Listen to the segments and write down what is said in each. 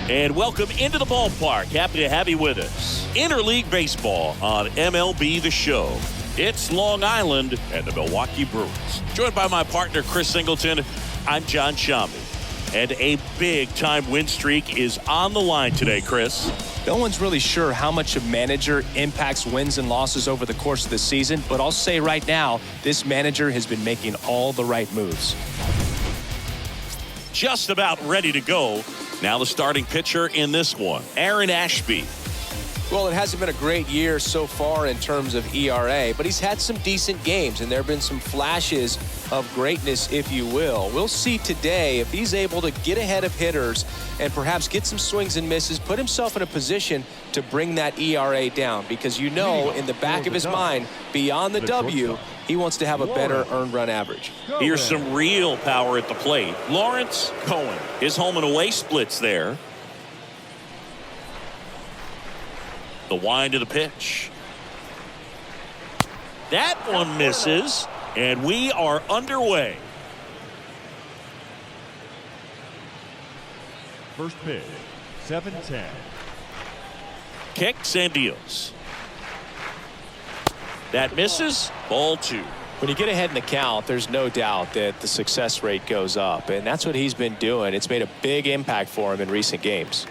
And welcome into the ballpark. Happy to have you with us. Interleague Baseball on MLB The Show. It's Long Island and the Milwaukee Brewers. Joined by my partner, Chris Singleton, I'm John Shambi. And a big-time win streak is on the line today, Chris. No one's really sure how much a manager impacts wins and losses over the course of the season, but I'll say right now, this manager has been making all the right moves. Just about ready to go. Now the starting pitcher in this one, Aaron Ashby. Well, it hasn't been a great year so far in terms of ERA, but he's had some decent games, and there have been some flashes of greatness, if you will. We'll see today if he's able to get ahead of hitters and perhaps get some swings and misses, put himself in a position to bring that ERA down, because you know in the back of his mind, beyond the W, he wants to have a better earned run average. Here's some real power at the plate. Lawrence Cohen. His home and away splits there. The wind of the pitch. That one misses, and we are underway. First pitch, 7-10. Kicks and deals. That misses. Ball 2. When you get ahead in the count, there's no doubt that the success rate goes up, and that's what he's been doing. It's made a big impact for him in recent games.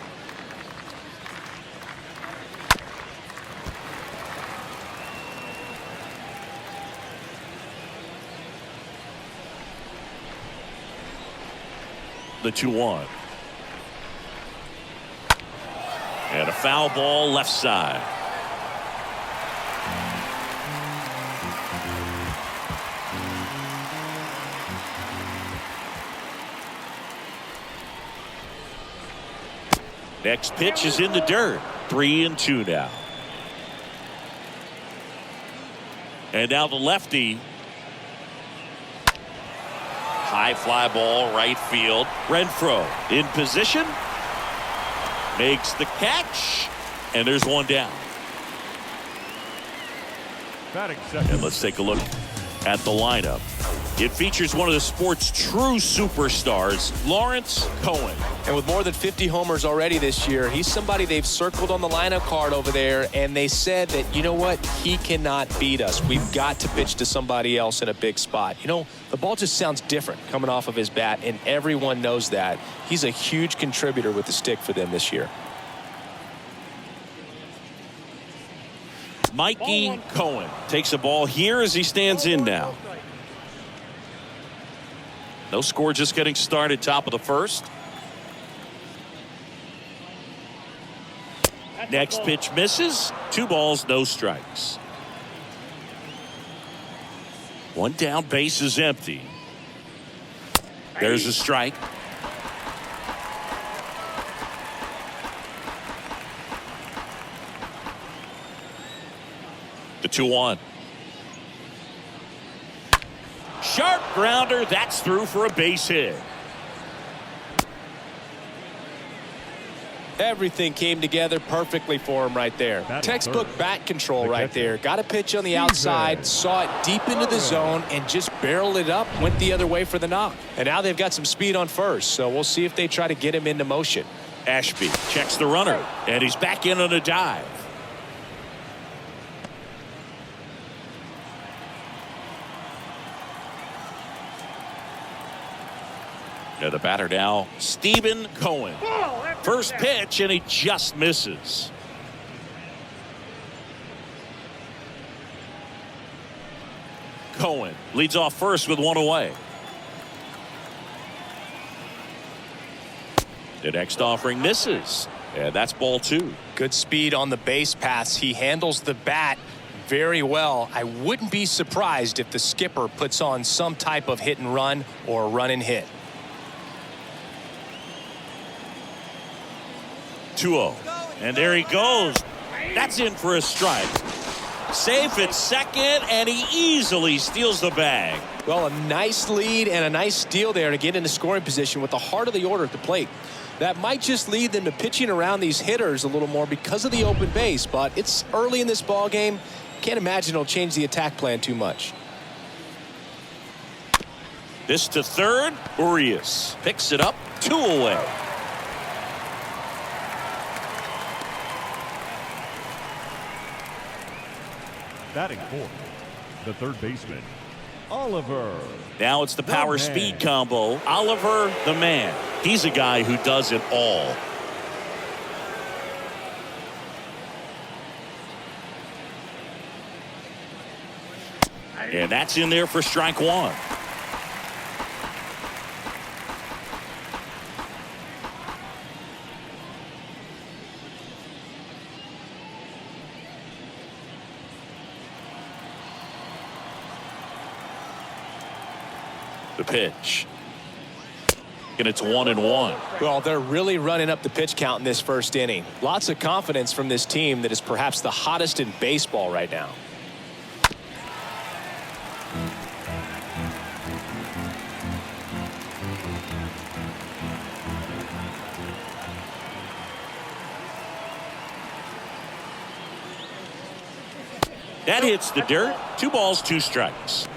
The 2-1. And a foul ball left side. Next pitch is in the dirt. 3-2 now. And now the lefty. High fly ball, right field. Renfroe in position. Makes the catch. And there's one down. And let's take a look at the lineup. It features one of the sport's true superstars, Lawrence Cohen. And with more than 50 homers already this year, he's somebody they've circled on the lineup card over there, and they said that, you know what, he cannot beat us. We've got to pitch to somebody else in a big spot. You know, the ball just sounds different coming off of his bat, and everyone knows that. He's a huge contributor with the stick for them this year. Mikey Cohen takes a ball here as he stands in now. No score, just getting started, top of the first. Next pitch misses. 2 balls, no strikes. One down, base is empty. There's a strike. The 2-1. Sharp grounder. That's through for a base hit. Everything came together perfectly for him right there. Textbook bat control right there. Got a pitch on the outside, saw it deep into the zone, and just barreled it up, went the other way for the knock. And now they've got some speed on first, so we'll see if they try to get him into motion. Ashby checks the runner, and he's back in on a dive. And the batter now, Stephen Cohen. First pitch, and he just misses. Cohen leads off first with 1 away. The next offering misses, and that's ball 2. Good speed on the base paths. He handles the bat very well. I wouldn't be surprised if the skipper puts on some type of hit and run or run and hit. 2-0. And there he goes. That's in for a strike. Safe at second, and he easily steals the bag. Well, a nice lead and a nice steal there to get into scoring position with the heart of the order at the plate. That might just lead them to pitching around these hitters a little more because of the open base, but it's early in this ball game. Can't imagine it'll change the attack plan too much. This to third. Urias picks it up. 2 away. Batting fourth, the third baseman, Oliver. Now it's the power speed combo. Oliver, the man. He's a guy who does it all. And that's in there for strike one. The pitch. And it's 1-1. Well, they're really running up the pitch count in this first inning. Lots of confidence from this team that is perhaps the hottest in baseball right now. That hits the dirt. 2 balls, 2 strikes.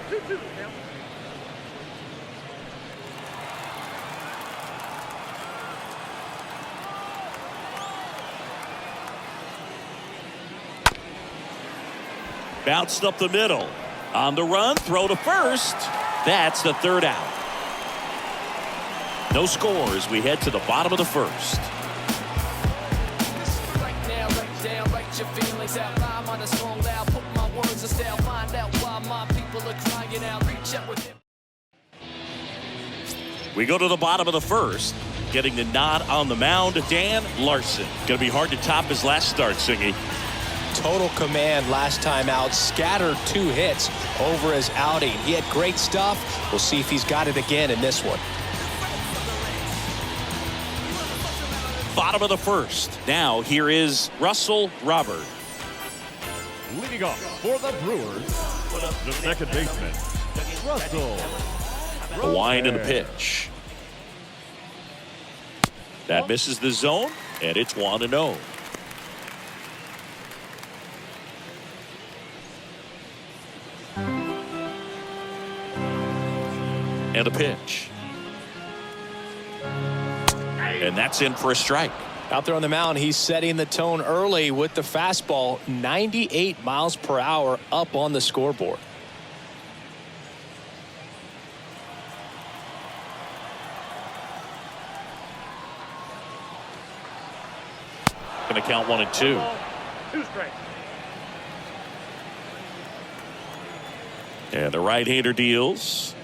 Bounced up the middle. On the run, throw to first. That's the 3rd out. No scores. We head to the bottom of the first. We go to the bottom of the first. Getting the nod on the mound, Dan Larson. Going to be hard to top his last start, Singy. Total command last time out. Scattered 2 hits over his outing. He had great stuff. We'll see if he's got it again in this one. Bottom of the first. Now here is Russell Robert. Leading off for the Brewers, the second baseman, Russell. A wind in the pitch. That misses the zone, and it's 1-0. And a pitch. And that's in for a strike. Out there on the mound, he's setting the tone early with the fastball. 98 miles per hour up on the scoreboard. Going to count 1 and 2. 2 strikes. And the right-hander deals.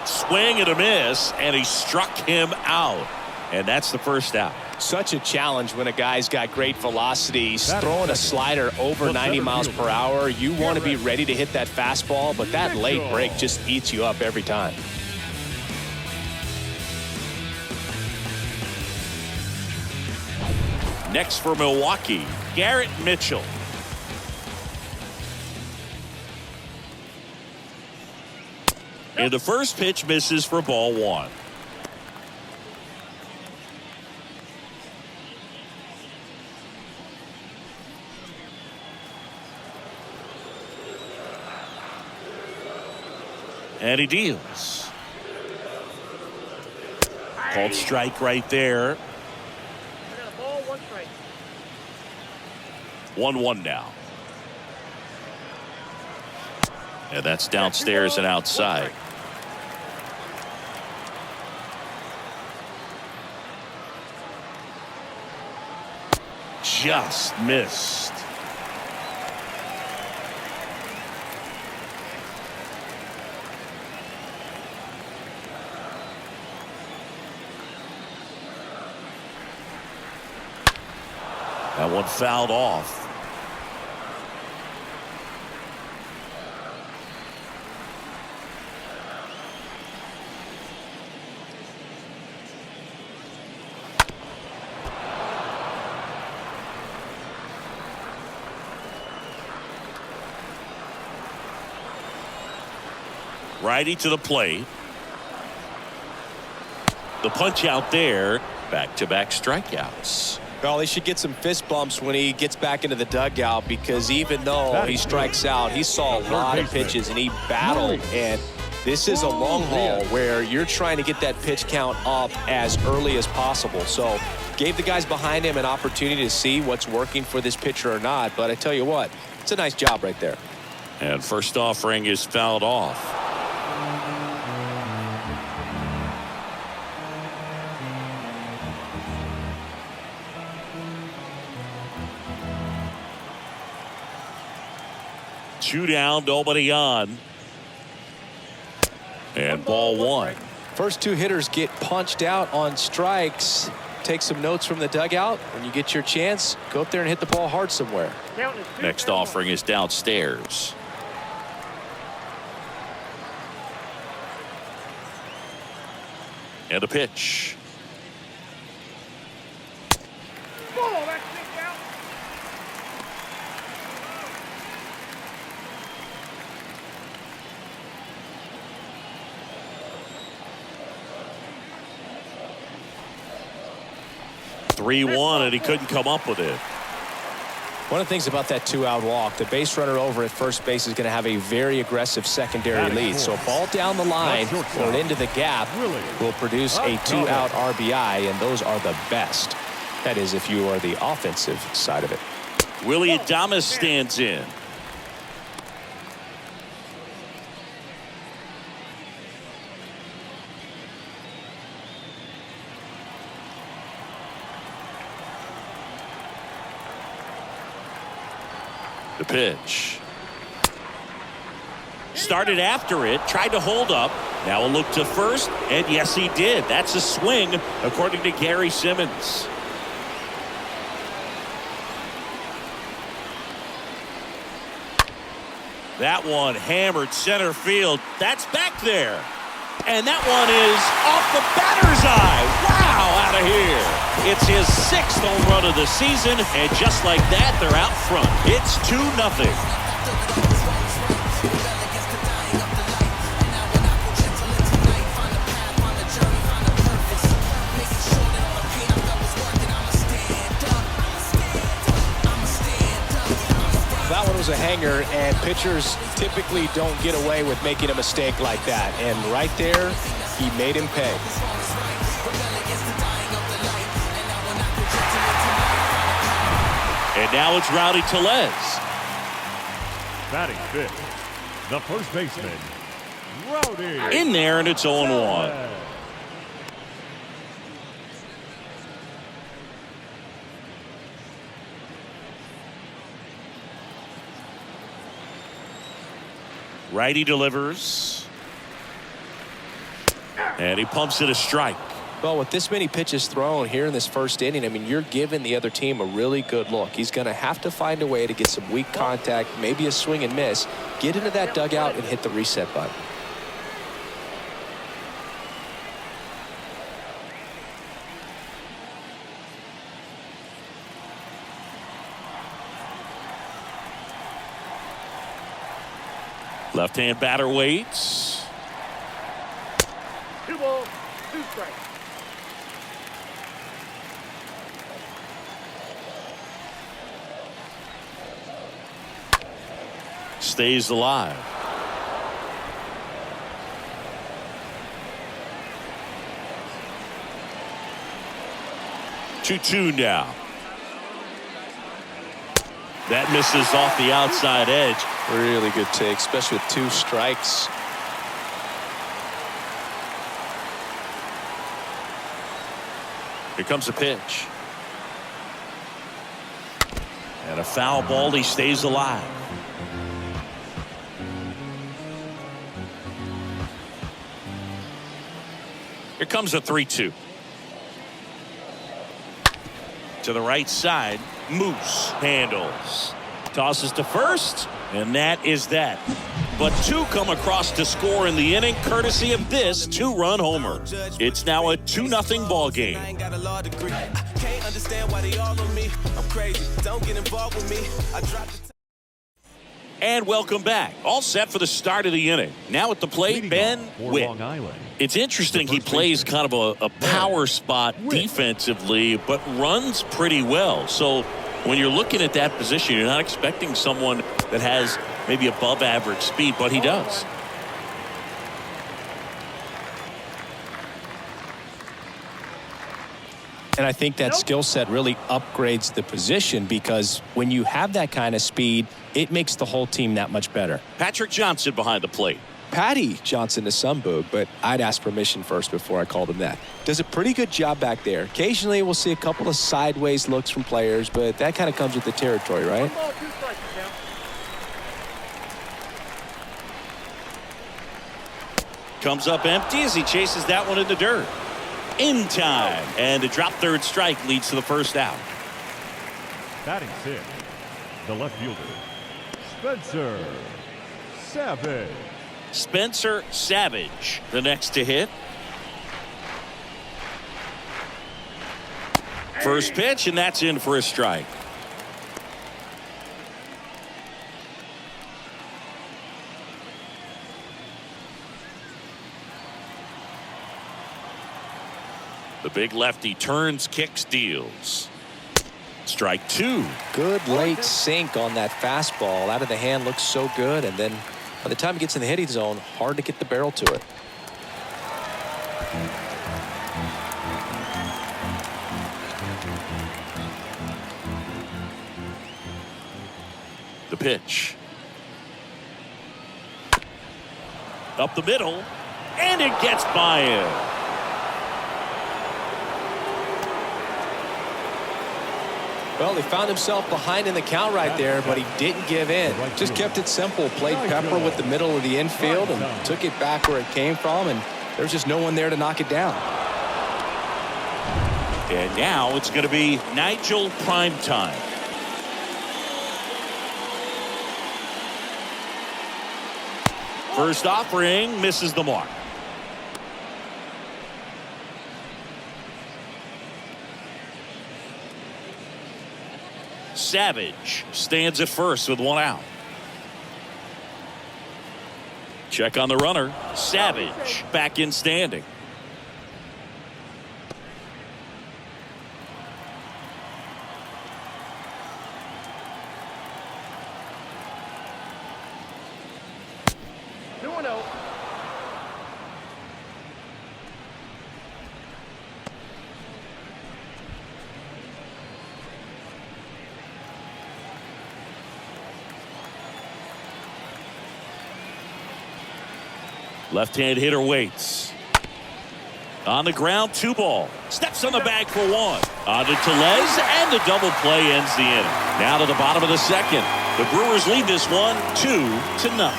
Swing and a miss, and he struck him out. And that's the first out. Such a challenge when a guy's got great velocity. He's throwing a slider over 90 miles per hour. You want to be ready to hit that fastball, but that late break just eats you up every time. Next for Milwaukee, Garrett Mitchell. And the first pitch misses for ball 1. And he deals. Called strike right there. 1 strike. 1-1 now. And that's downstairs and outside. Just missed. That one fouled off. Righty to the plate. The punch out there. Back-to-back strikeouts. Well, he should get some fist bumps when he gets back into the dugout, because even though he strikes out, he saw a lot of pitches and he battled and This is a long haul where you're trying to get that pitch count up as early as possible. So gave the guys behind him an opportunity to see what's working for this pitcher or not. But I tell you what, it's a nice job right there. And first offering is fouled off. Two down, nobody on. And ball one. First two hitters get punched out on strikes. Take some notes from the dugout. When you get your chance, go up there and hit the ball hard somewhere. Next offering is downstairs. And a pitch. Oh, that's it out. (3-1), and he couldn't come up with it. One of the things about that two-out walk, the base runner over at first base is going to have a very aggressive secondary lead. So a ball down the line or into the gap will produce a two-out RBI, and those are the best. That is, if you are the offensive side of it. Willie Adames stands in. The pitch. Started after it, tried to hold up. Now a look to first, and yes, he did. That's a swing, according to Gary Simmons. That one hammered center field. That's back there. And that one is off the batter's eye. Wow, out of here. It's his 6th home run of the season, and just like that, they're out front. It's 2-0. That one was a hanger, and pitchers typically don't get away with making a mistake like that. And right there, he made him pay. And now it's Rowdy Tellez. Batting fifth, the first baseman, Rowdy. In there, and it's 0-1. Righty delivers. And he pumps it a strike. Well, with this many pitches thrown here in this first inning, I mean, you're giving the other team a really good look. He's going to have to find a way to get some weak contact, maybe a swing and miss, get into that dugout and hit the reset button. Left-hand batter waits. 2 balls, 2 strikes. Stays alive. Two now. That misses off the outside edge. Really good take, especially with 2 strikes. Here comes a pitch. And a foul ball. He stays alive. Here comes a 3-2. To the right side. Moose handles. Tosses to first. And that is that. But 2 come across to score in the inning, courtesy of this 2-run homer. It's now a 2-0 ball game. And welcome back. All set for the start of the inning. Now at the plate, Ben Witt. It's interesting, he plays kind of a power spot defensively, but runs pretty well. So when you're looking at that position, you're not expecting someone that has maybe above average speed, but he does. And I think that skill set really upgrades the position, because when you have that kind of speed, it makes the whole team that much better. Patrick Johnson behind the plate. Patty Johnson to some boog, but I'd ask permission first before I called him that. Does a pretty good job back there. Occasionally we'll see a couple of sideways looks from players, but that kind of comes with the territory, right? 1 ball, 2 strikes now. Comes up empty as he chases that one in the dirt. In time. And a drop third strike leads to the first out. Batting 6, the left fielder, Spencer Savage. Spencer Savage, the next to hit. First pitch, and that's in for a strike. The big lefty turns, kicks, deals. Strike 2. Good late sink on that fastball. Out of the hand, looks so good, and then by the time it gets in the hitting zone, hard to get the barrel to it. The pitch. Up the middle, and it gets by him. Well, he found himself behind in the count right there, but he didn't give in. Just kept it simple. Played pepper with the middle of the infield and took it back where it came from, and there's just no one there to knock it down. And now it's going to be Nigel Primetime. First offering misses the mark. Savage stands at first with one out. Check on the runner. Savage back in standing. Left-hand hitter waits. On the ground, 2 ball. Steps on the bag for 1. On to Tellez, and the double play ends the inning. Now to the bottom of the second. The Brewers lead this one 2-0.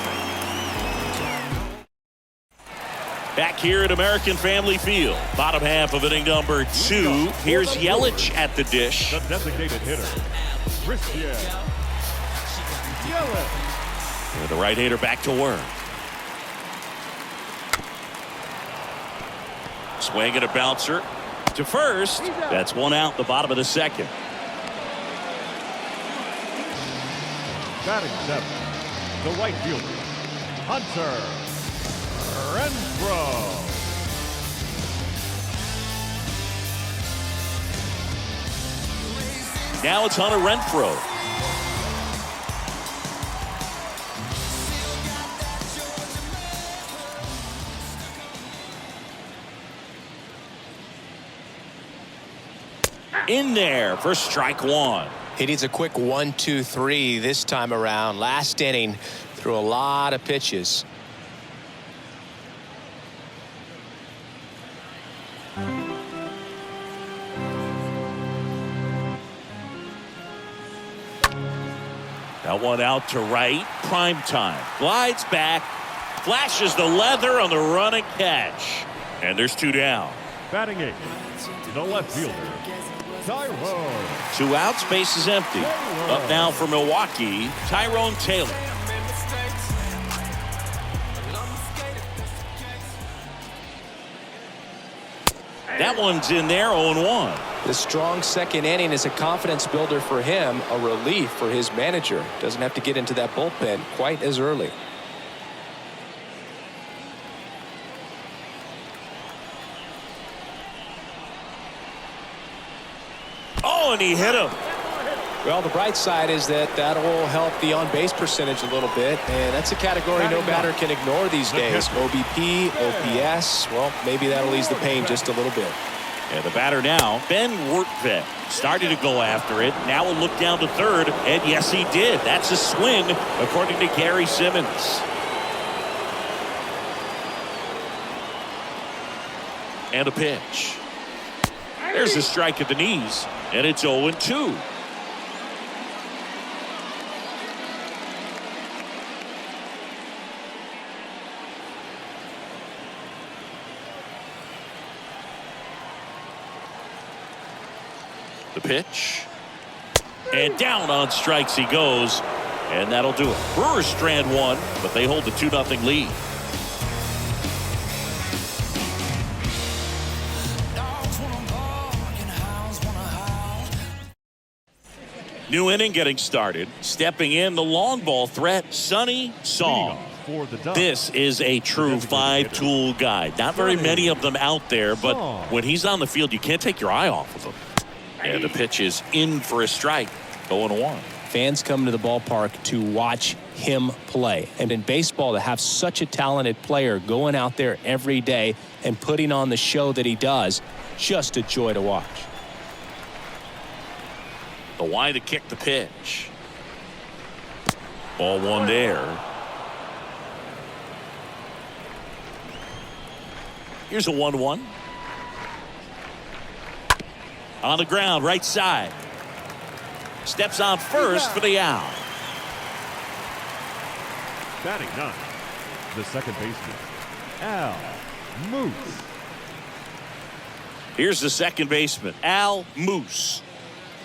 Back here at American Family Field. Bottom half of inning number 2. Here's Yelich at the dish. The designated hitter, Christian Yelich. And the right-hander back to work. Swing and a bouncer to first. That's 1 out, the bottom of the second. Batting 7, the right fielder, Hunter Renfroe. Now it's Hunter Renfroe. In there for strike 1. He needs a quick 1-2-3 this time around. Last inning, threw a lot of pitches. That one out to right. Primetime glides back, flashes the leather on the run and catch, and there's 2 down. Batting 8, the left fielder, Tyrone. 2 outs, base is empty. Up now for Milwaukee, Tyrone Taylor. That one's in there, 0-1. The strong second inning is a confidence builder for him, a relief for his manager. Doesn't have to get into that bullpen quite as early. Oh, and he hit him. Well, the bright side is that will help the on-base percentage a little bit, and that's a category no batter can ignore these days. OBP, OPS, well, maybe that'll ease the pain just a little bit. And the batter now, Ben Wertvet, started to go after it. Now a look down to third, and yes, he did. That's a swing, according to Gary Simmons. And a pitch. There's a strike at the knees, and it's 0-2. The pitch. And down on strikes he goes. And that'll do it. Brewers strand one, but they hold the 2-0 lead. New inning getting started. Stepping in the long ball threat, Sonny Song. This is a true 5-tool guy. Not very many of them out there, but when he's on the field, you can't take your eye off of him. And the pitch is in for a strike. 0-1. Fans come to the ballpark to watch him play. And in baseball, to have such a talented player going out there every day and putting on the show that he does, just a joy to watch. The wide to kick the pitch. Ball one there. Here's a 1-1. On the ground, right side. Steps on first for the out. Batting ninth, the second baseman, Al Moose. Here's the second baseman, Al Moose.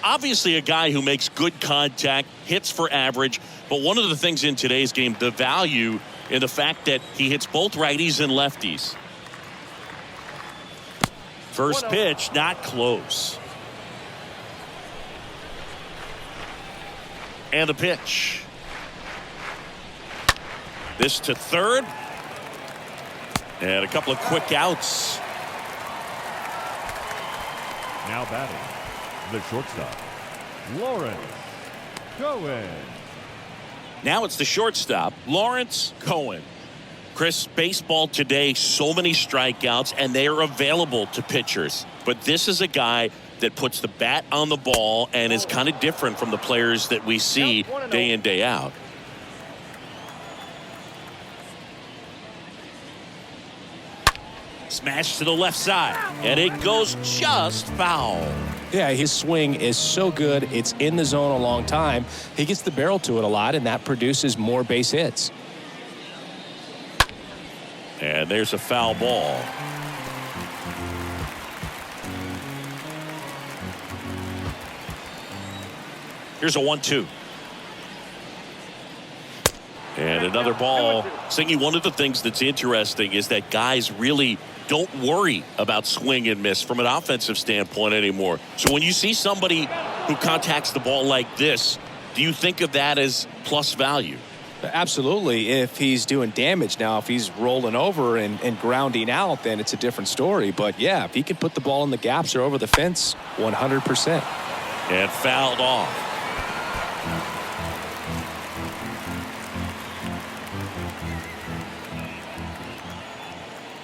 Obviously a guy who makes good contact, hits for average, but one of the things in today's game, the value in the fact that he hits both righties and lefties. First pitch, not close. And the pitch. This to third. And a couple of quick outs. Now batting, the shortstop, Lawrence Cohen. Now it's the shortstop, Lawrence Cohen. Chris, baseball today, so many strikeouts, and they are available to pitchers. But this is a guy that puts the bat on the ball and is kind of different from the players that we see day in, day out. Smash to the left side, and it goes just foul. Yeah, his swing is so good. It's in the zone a long time. He gets the barrel to it a lot, and that produces more base hits. And there's a foul ball. Here's a 1-2. And another ball. Singy, one of the things that's interesting is that guys really don't worry about swing and miss from an offensive standpoint anymore. So when you see somebody who contacts the ball like this, do you think of that as plus value? Absolutely. If he's doing damage now, if he's rolling over and grounding out, then it's a different story. But yeah, if he can put the ball in the gaps or over the fence, 100%. And fouled off.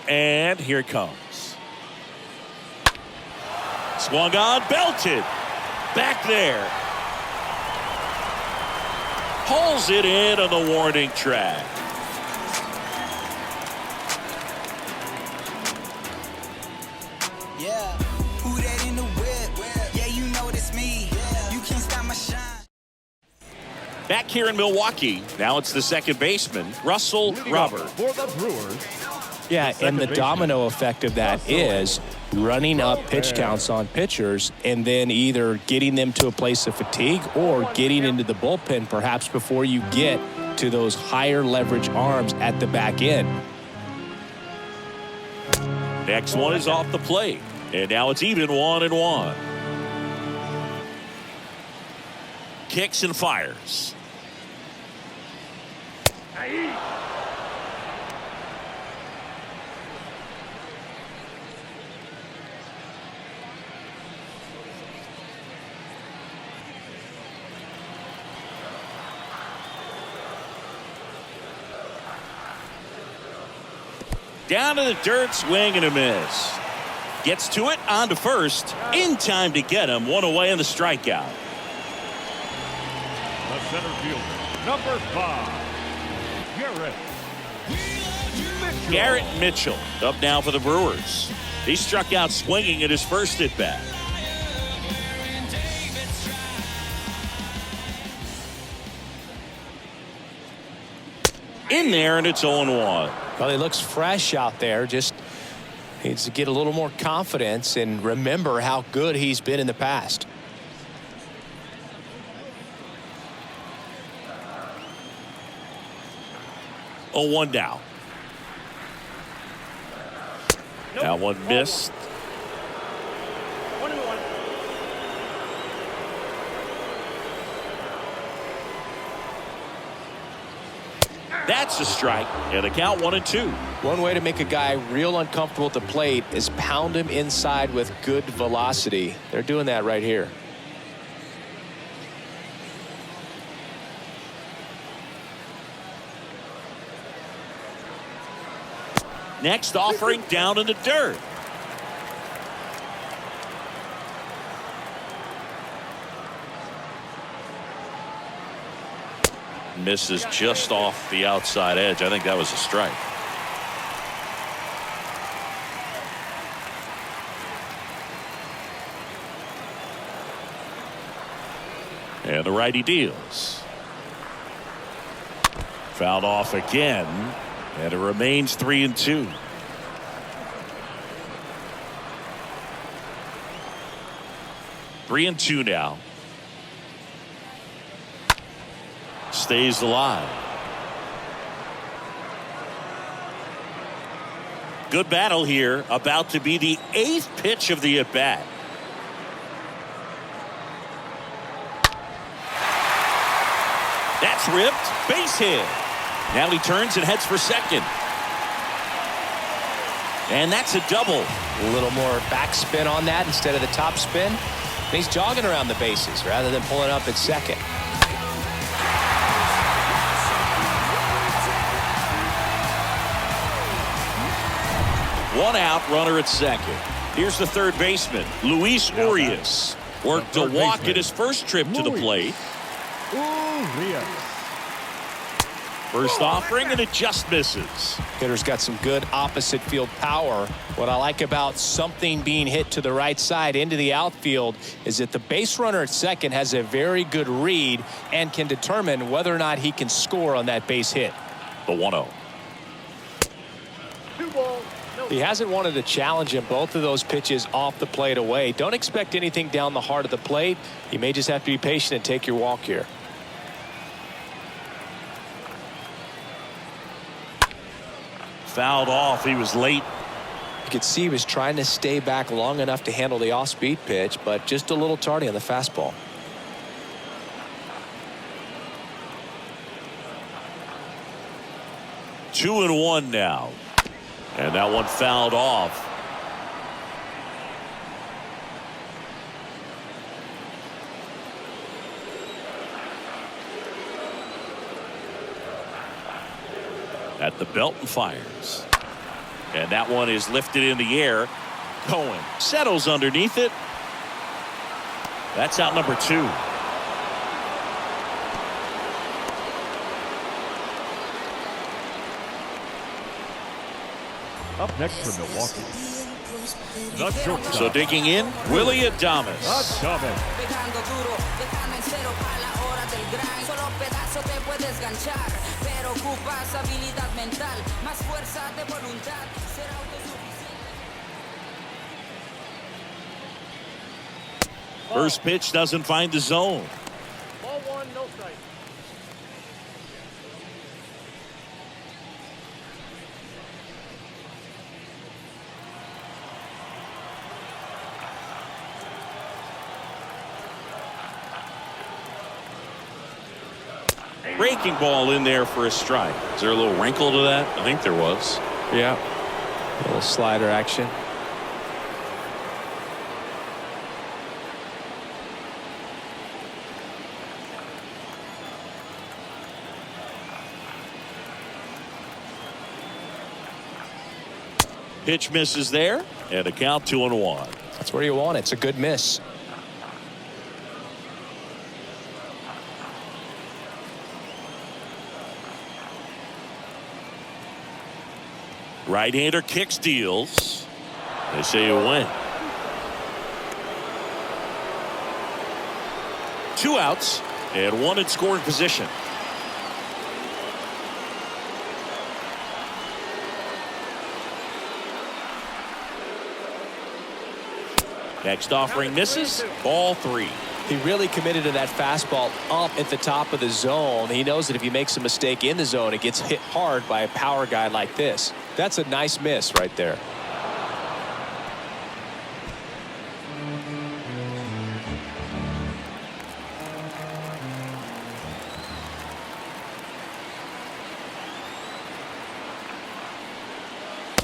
And here it comes. Swung on, belted. Back there. Pulls it in on the warning track. Yeah, who that in the whip? Yeah, you know it's me. You can't stop my shine. Back here in Milwaukee, now it's the second baseman, Russell Robert. For the Brewers. Yeah, and the domino effect of that is running up pitch counts on pitchers and then either getting them to a place of fatigue or getting into the bullpen perhaps before you get to those higher leverage arms at the back end. Next one is off the plate. And now it's even 1-1. Kicks and fires. Down to the dirt, swing and a miss. Gets to it, on to first. In time to get him. One away in the strikeout. The center fielder, number 5, Garrett Mitchell up now for the Brewers. He struck out swinging at his first at bat. In there, and it's 0-1. Well, he looks fresh out there. Just needs to get a little more confidence and remember how good he's been in the past. Oh, 1 down. That one missed. 1-1. That's a strike, and the count 1-2. One way to make a guy real uncomfortable at the plate is pound him inside with good velocity. They're doing that right here. Next offering down in the dirt. Misses just off the outside edge. I think that was a strike. And the righty deals. Fouled off again. And it remains 3-2. Three and two now. Stays alive. Good battle here. About to be the 8th pitch of the at-bat. That's ripped. Base hit. Now he turns and heads for second. And that's a double. A little more backspin on that instead of the top spin. And he's jogging around the bases rather than pulling up at second. One out, runner at second. Here's the third baseman, Luis Urias. Worked to walk at his first trip to the plate. First offering, and it just misses. Hitter's got some good opposite field power. What I like about something being hit to the right side into the outfield is that the base runner at second has a very good read and can determine whether or not he can score on that base hit. The 1-0. 2 balls. No. He hasn't wanted to challenge him. Both of those pitches off the plate away. Don't expect anything down the heart of the plate. You may just have to be patient and take your walk here. Fouled off. He was late. You could see he was trying to stay back long enough to handle the off-speed pitch, but just a little tardy on the fastball. Two and one now. And that one fouled off. At the belt and fires. And that one is lifted in the air. Cohen settles underneath it. That's out number 2. Up next for Milwaukee, the shortstop. So digging in, Willie Adames. Adames. Pegando duro, dejando en cero para la hora del grind. Solo pedazo te puedes ganchar, pero ocupas habilidad mental, más fuerza de voluntad, ser autosuficiente. First pitch doesn't find the zone. Ball 1, no strike. Breaking ball in there for a strike. Is there a little wrinkle to that? I think there was. Yeah. A little slider action. Pitch misses there. And the count 2-1. That's where you want it. It's a good miss. Right-hander kicks, deals. They say you win. 2 outs and 1 in scoring position. Next offering misses. Ball 3. He really committed to that fastball up at the top of the zone. He knows that if he makes a mistake in the zone, it gets hit hard by a power guy like this. That's a nice miss right there.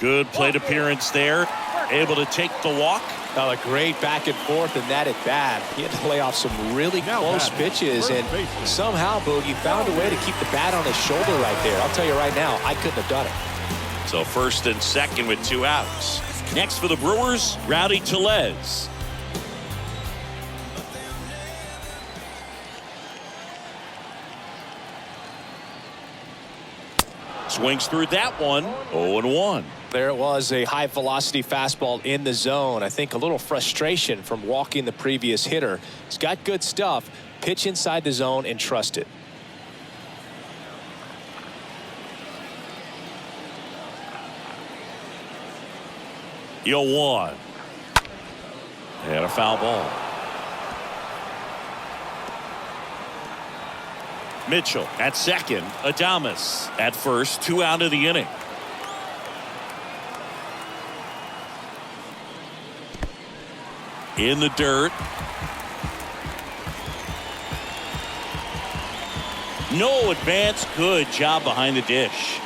Good plate appearance there. Able to take the walk. Oh, a great back and forth, and that at bat. He had to lay off some really close pitches, and somehow Boogie found a way to keep the bat on his shoulder right there. I'll tell you right now, I couldn't have done it. So first and second with 2 outs. Next for the Brewers, Rowdy Tellez. Swings through that one. 0-1. There it was, a high velocity fastball in the zone. I think a little frustration from walking the previous hitter. He's got good stuff. Pitch inside the zone and trust it. Yo 1. And a foul ball. Mitchell at second. Adames at first. 2 out of the inning. In the dirt. No advance. Good job behind the dish.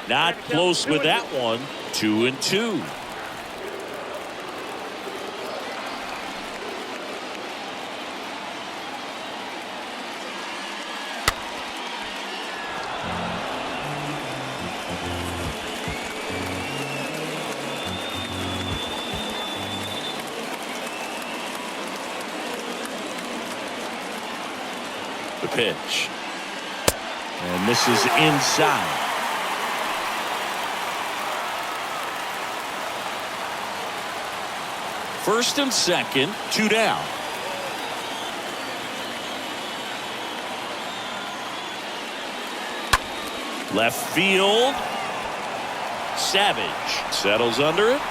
Not close with that one. 2-2. The pitch. And this is inside. First and second, 2 down. Left field. Savage settles under it.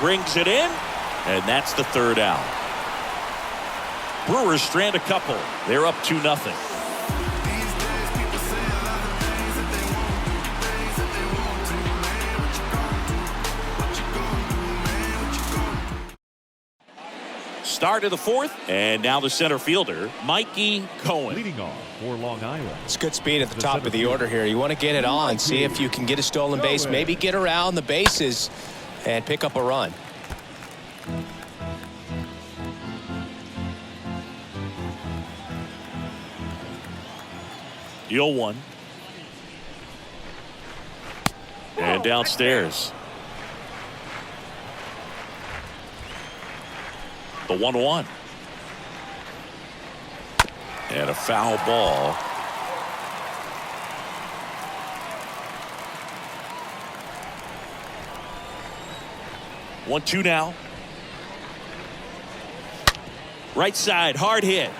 Brings it in. And that's the 3rd out. Brewers strand a couple. They're up 2-0. Start of the 4th, and now the center fielder, Mikey Cohen. Leading off for Long Island. It's good speed at the top of the order here. You want to get it on, see if you can get a stolen base, maybe get around the bases and pick up a run. Yo 1. And downstairs. The 1-1. And a foul ball. One, 2 now. Right side, hard hit.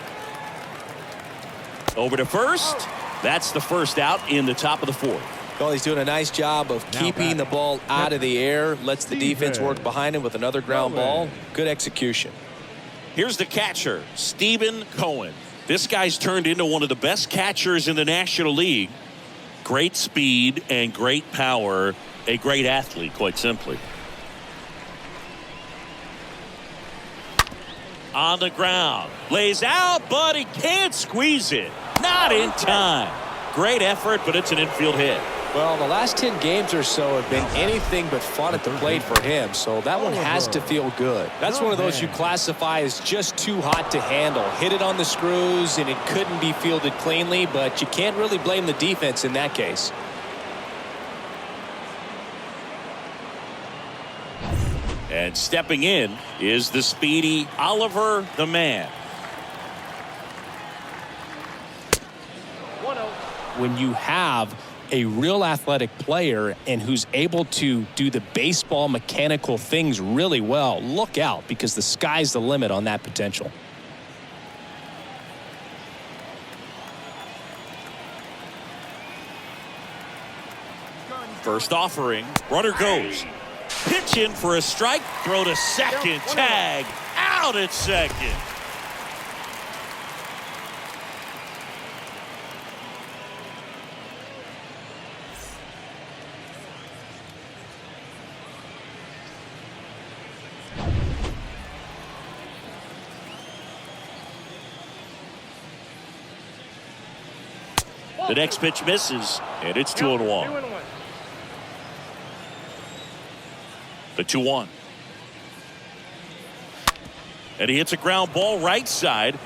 Over to first. That's the first out in the top of the 4th. Well, he's doing a nice job of keeping the ball out of the air. Lets the defense work behind him with another ground ball. Good execution. Here's the catcher, Stephen Cohen. This guy's turned into one of the best catchers in the National League. Great speed and great power. A great athlete, quite simply. On the ground. Lays out, but he can't squeeze it. Not in time. Great effort, but it's an infield hit. Well, the last 10 games or so have been anything but fun at the plate for him, so that one has to feel good. That's one of those you classify as just too hot to handle. Hit it on the screws, and it couldn't be fielded cleanly, but you can't really blame the defense in that case. And stepping in is the speedy Oliver the Man. 1-0. When you have a real athletic player and who's able to do the baseball mechanical things really well, look out, because the sky's the limit on that potential. First offering. Runner goes. Pitch in for a strike. Throw to second. Tag. Out at second. The next pitch misses, and it's 2-1. 2-1. The 2-1. And he hits a ground ball right side.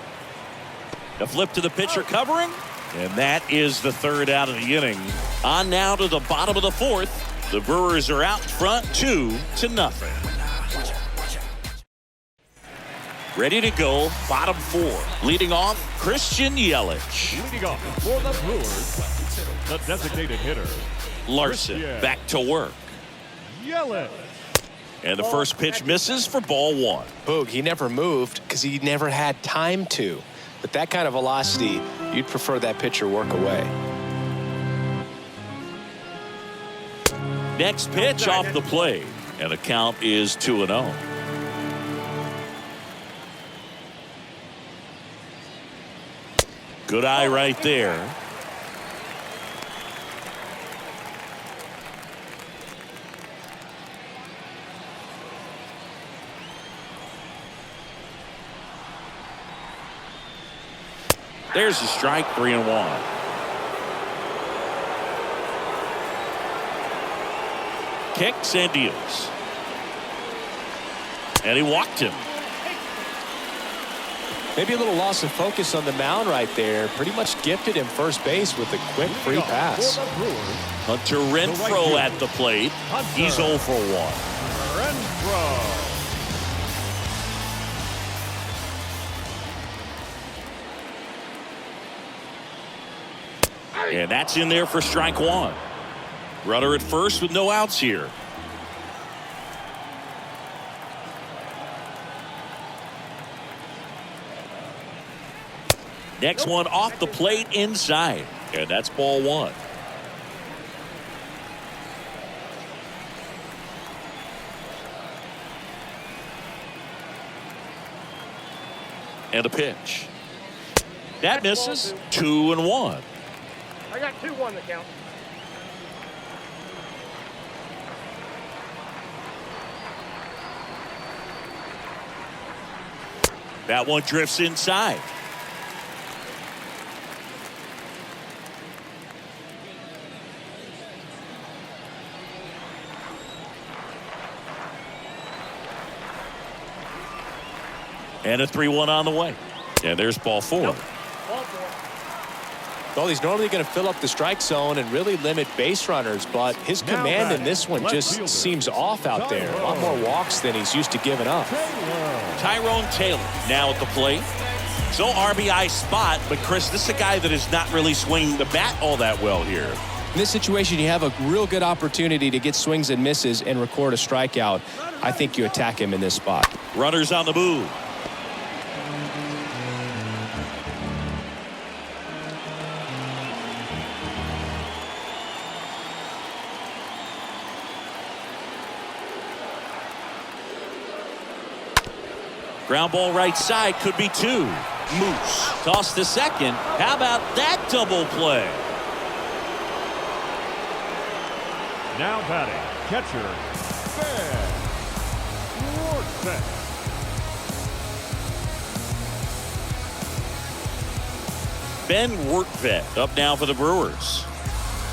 The flip to the pitcher covering. And that is the third out of the inning. On now to the bottom of the fourth. The Brewers are out front 2-0. Ready to go, bottom four. Leading off, Christian Yelich. Leading off for the Brewers, the designated hitter, Larson back to work. Yelich. And the first pitch misses for ball one. Boog, he never moved because he never had time to. But that kind of velocity, you'd prefer that pitcher work away. Next pitch off the plate. And the count is 2-0. Good eye right there. There's a strike, 3-1. Kicks and deals. And he walked him. Maybe a little loss of focus on the mound right there. Pretty much gifted him first base with a quick free pass. Hunter Renfroe at the plate. He's 0 for 1. Renfroe. And that's in there for strike one. Runner at first with no outs here. Next one off the plate inside. And that's ball one. And a pitch. That misses. 2-1. I got 2-1 to count. That one drifts inside. And a 3-1 on the way. And there's ball four. Ball four. Well, he's normally going to fill up the strike zone and really limit base runners, but his command in this one just seems off out there. A lot more walks than he's used to giving up. Tyrone Taylor now at the plate. So RBI spot, but Chris, this is a guy that is not really swinging the bat all that well here. In this situation, you have a real good opportunity to get swings and misses and record a strikeout. I think you attack him in this spot. Runners on the move. Ground ball right side, could be two. Moose toss to second. How about that double play? Now batting, catcher, Ben Workvet. Ben Workvet up now for the Brewers.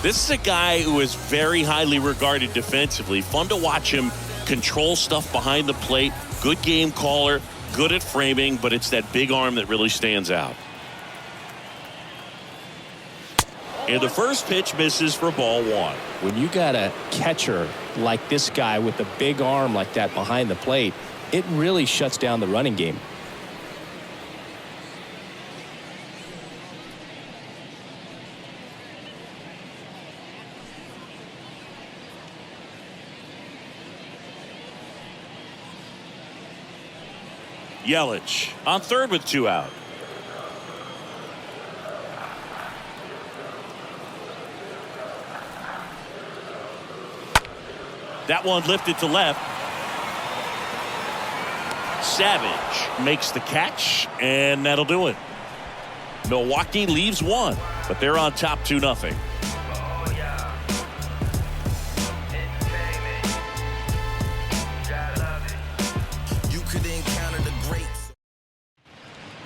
This is a guy who is very highly regarded defensively. Fun to watch him control stuff behind the plate. Good game caller, good at framing, but it's that big arm that really stands out. And the first pitch misses for ball one. When you got a catcher like this guy with a big arm like that behind the plate, it really shuts down the running game. Yelich on third with 2 out. That one lifted to left. Savage makes the catch, and that'll do it. Milwaukee leaves 1, but they're on top 2-0.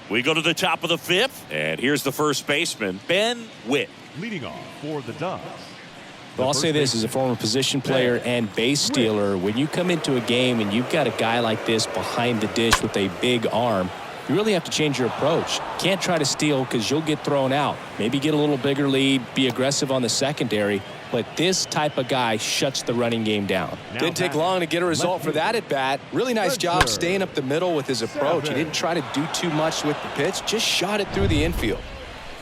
We go to the top of the 5th, and here's the first baseman, Ben Witt. Leading off for the Dubs. Well, I'll say this as a former position player and base stealer. When you come into a game and you've got a guy like this behind the dish with a big arm, you really have to change your approach. Can't try to steal because you'll get thrown out. Maybe get a little bigger lead, be aggressive on the secondary. But this type of guy shuts the running game down. Didn't take long to get a result for that at bat. Really nice job staying up the middle with his approach. He didn't try to do too much with the pitch, just shot it through the infield.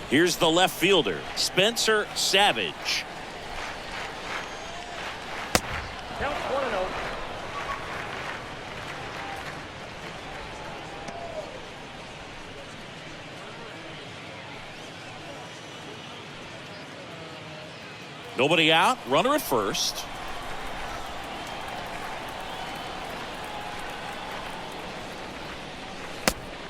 Here's the left fielder, Spencer Savage. Count 1-0. Nobody out, runner at first.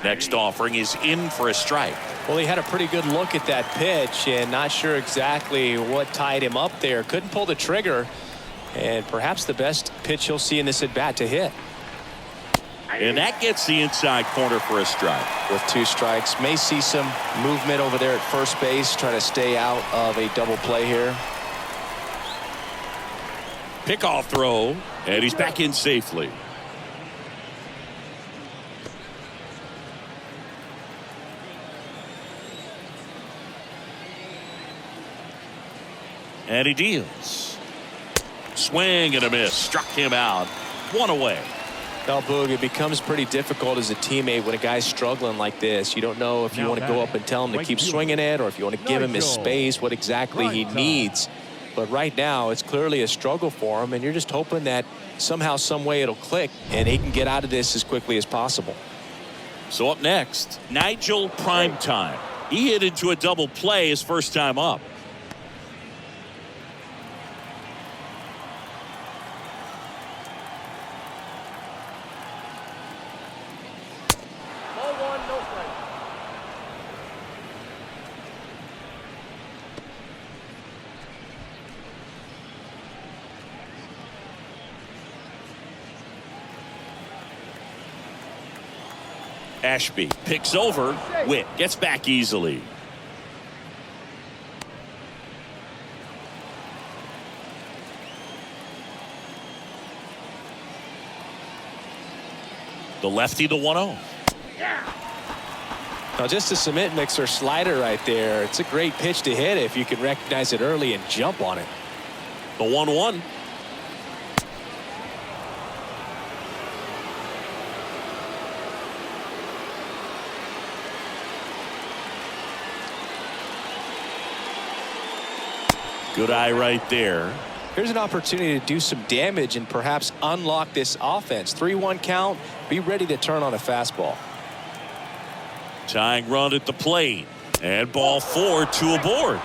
Next offering is in for a strike. Well, he had a pretty good look at that pitch and not sure exactly what tied him up there. Couldn't pull the trigger, and perhaps the best pitch he'll see in this at bat to hit. And that gets the inside corner for a strike. With 2 strikes, may see some movement over there at first base, trying to stay out of a double play here. Pickoff throw, and he's back in safely. And he deals. Swing and a miss. Struck him out. 1 away. Well, Boog, it becomes pretty difficult as a teammate when a guy's struggling like this. You don't know if you want to go up and tell him to keep swinging it or if you want to give him his space, what exactly he needs. But right now, it's clearly a struggle for him, and you're just hoping that somehow, some way it'll click, and he can get out of this as quickly as possible. So up next, Nigel Primetime. He hit into a double play his first time up. Ball 1, no strike. Ashby picks over. Witt gets back easily. The lefty, the 1-0. Now, just a cement mixer slider right there. It's a great pitch to hit if you can recognize it early and jump on it. The 1-1. Good eye right there. Here's an opportunity to do some damage and perhaps unlock this offense. 3-1 count. Be ready to turn on a fastball. Tying run at the plate. And ball 4, 2 aboard.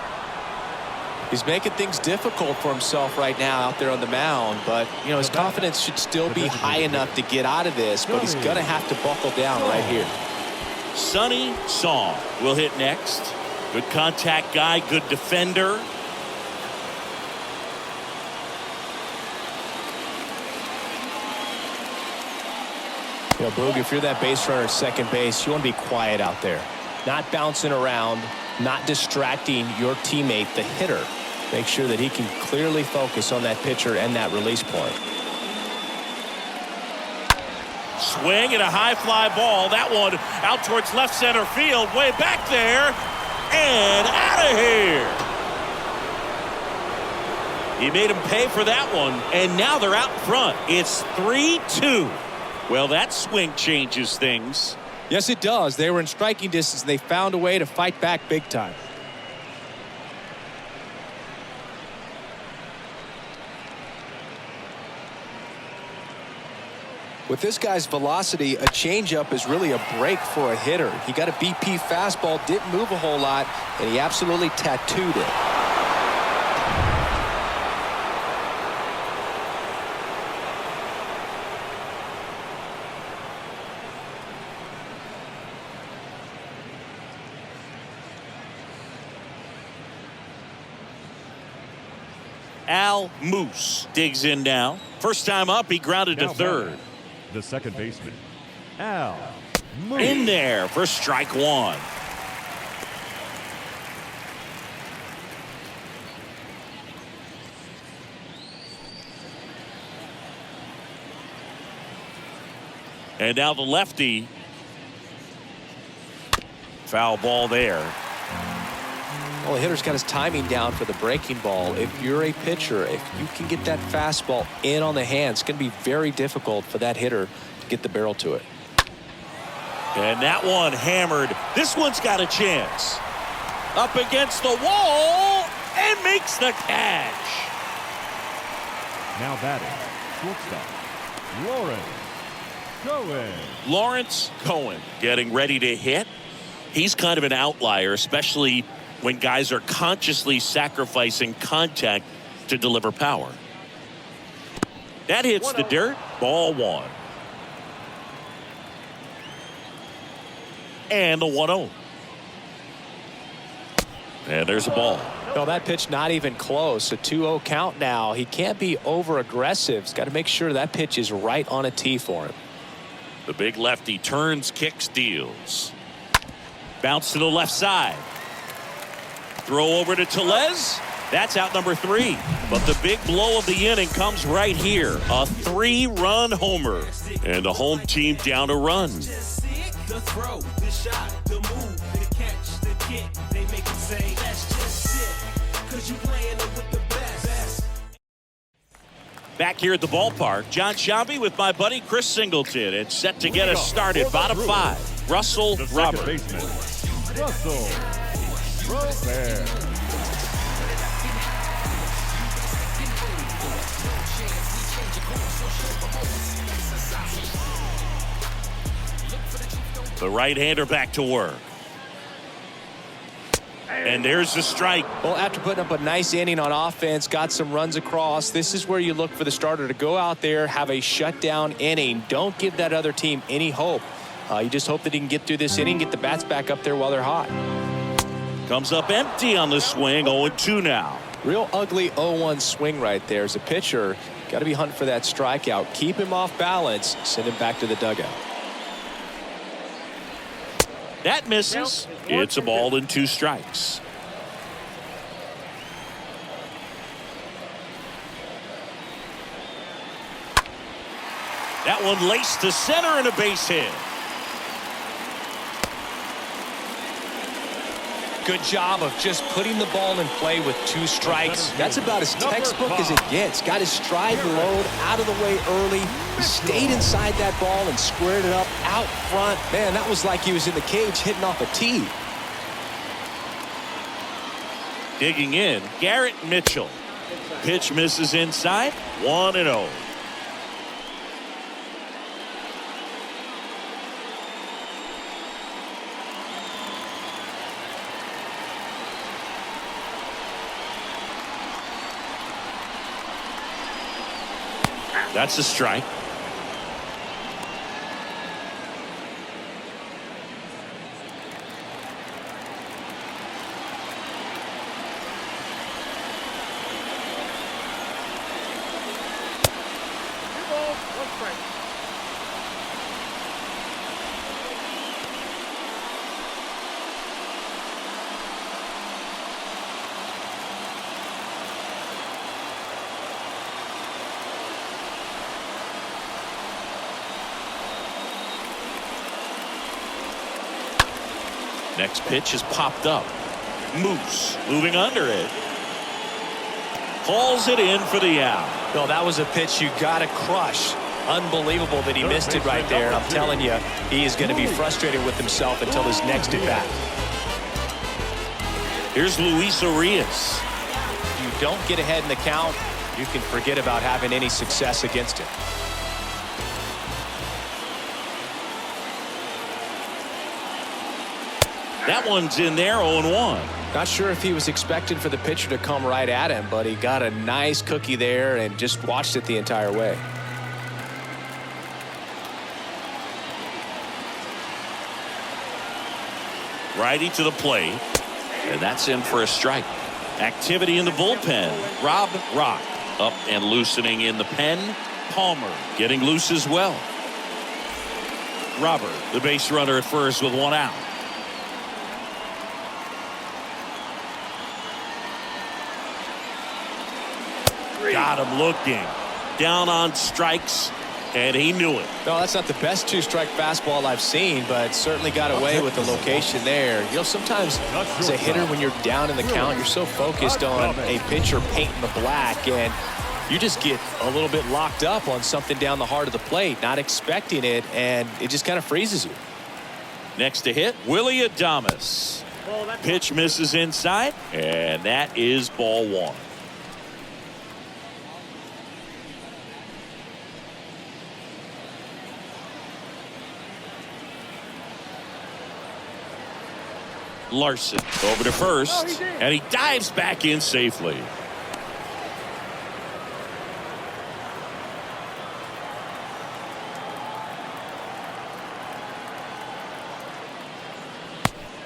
He's making things difficult for himself right now out there on the mound. But, you know, his confidence should still be high enough to get out of this. But he's going to have to buckle down right here. Sonny Song will hit next. Good contact guy, good defender. You know, Boog, if you're that base runner at second base, you want to be quiet out there. Not bouncing around, not distracting your teammate, the hitter. make sure that he can clearly focus on that pitcher and that release point. Swing and a high fly ball. That one out towards left center field. Way back there. And out of here. He made him pay for that one. And now they're out in front. It's 3-2. Well, that swing changes things. Yes, it does. They were in striking distance, and they found a way to fight back big time. With this guy's velocity, a changeup is really a break for a hitter. He got a BP fastball, didn't move a whole lot, and he absolutely tattooed it. Al Moose digs in now. First time up, he grounded to third. The second baseman, Al Moose. In there for strike one. And now the lefty. Foul ball there. Well, the hitter's got his timing down for the breaking ball. If you're a pitcher, if you can get that fastball in on the hand, it's going to be very difficult for that hitter to get the barrel to it. And that one hammered. This one's got a chance. Up against the wall and makes the catch. Now batting, shortstop, Lawrence Cohen getting ready to hit. He's kind of an outlier, especially when guys are consciously sacrificing contact to deliver power. That hits the dirt. Ball one. And the 1-0. And there's a ball. No, that pitch not even close. A 2-0 count now. He can't be over aggressive. He's got to make sure that pitch is right on a tee for him. The big lefty turns, kicks, deals. Bounce to the left side. Throw over to Tellez. That's out number 3. But the big blow of the inning comes right here. A 3-run homer. And the home team down a run. The throw, the shot, the move, the catch, the kick. They make it say, that's just it. Cause you playing it with the best. Back here at the ballpark, John Sciambi with my buddy Chris Singleton. It's set to get us started. Bottom 5. Russell the Robert. second baseman, Russell Robert. The right-hander back to work. And there's the strike. Well, after putting up a nice inning on offense, got some runs across, this is where you look for the starter to go out there, have a shutdown inning. Don't give that other team any hope. You just hope that he can get through this inning, get the bats back up there while they're hot. Comes up empty on the swing. 0-2 now. Real ugly 0-1 swing right there. As a pitcher, got to be hunting for that strikeout. Keep him off balance. Send him back to the dugout. That misses. It's a ball and 2 strikes. That one laced to center and a base hit. Good job of just putting the ball in play with 2 strikes. That's about as textbook as it gets. Got his stride load out of the way early. He stayed inside that ball and squared it up out front. Man, that was like he was in the cage hitting off a tee. Digging in, Garrett Mitchell. Pitch misses inside. 1-0. That's a strike. Next pitch is popped up. Moose moving under it. Hauls it in for the out. No, that was a pitch you got to crush. Unbelievable that he missed it right there. And I'm telling you, he is going to be frustrated with himself until his next at bat. Here's Luis Urias. If you don't get ahead in the count, you can forget about having any success against him. That one's in there, 0-1. Not sure if he was expecting for the pitcher to come right at him, but he got a nice cookie there and just watched it the entire way. Righty to the plate, and that's in for a strike. Activity in the bullpen. Rob Rock up and loosening in the pen. Palmer getting loose as well. Robert, the base runner at first with one out. Got him looking. Down on strikes, and he knew it. No, that's not the best two-strike fastball I've seen, but certainly got away with the location there. You know, sometimes as a hitter, when you're down in the count, you're so focused on a pitcher painting the black, and you just get a little bit locked up on something down the heart of the plate, not expecting it, and it just kind of freezes you. Next to hit, Willie Adames. Pitch misses inside, and that is ball one. Larson over to first, and he dives back in safely.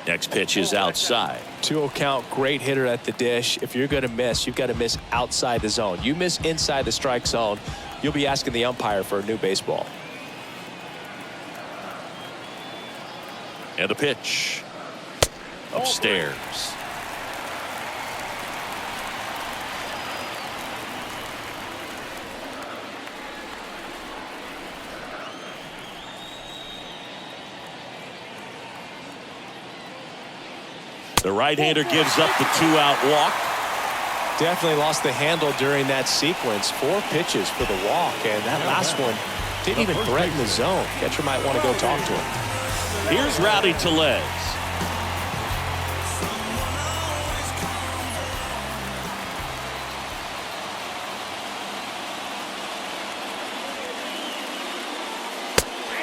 Next pitch is outside. 2-0 count, great hitter at the dish. If you're going to miss, you've got to miss outside the zone. You miss inside the strike zone, you'll be asking the umpire for a new baseball. And a pitch. Upstairs. The right-hander gives up the 2-out walk. Definitely lost the handle during that sequence. 4 pitches for the walk, and that last one didn't even threaten the zone. Catcher might want to go talk to him. Here's Rowdy Tellez.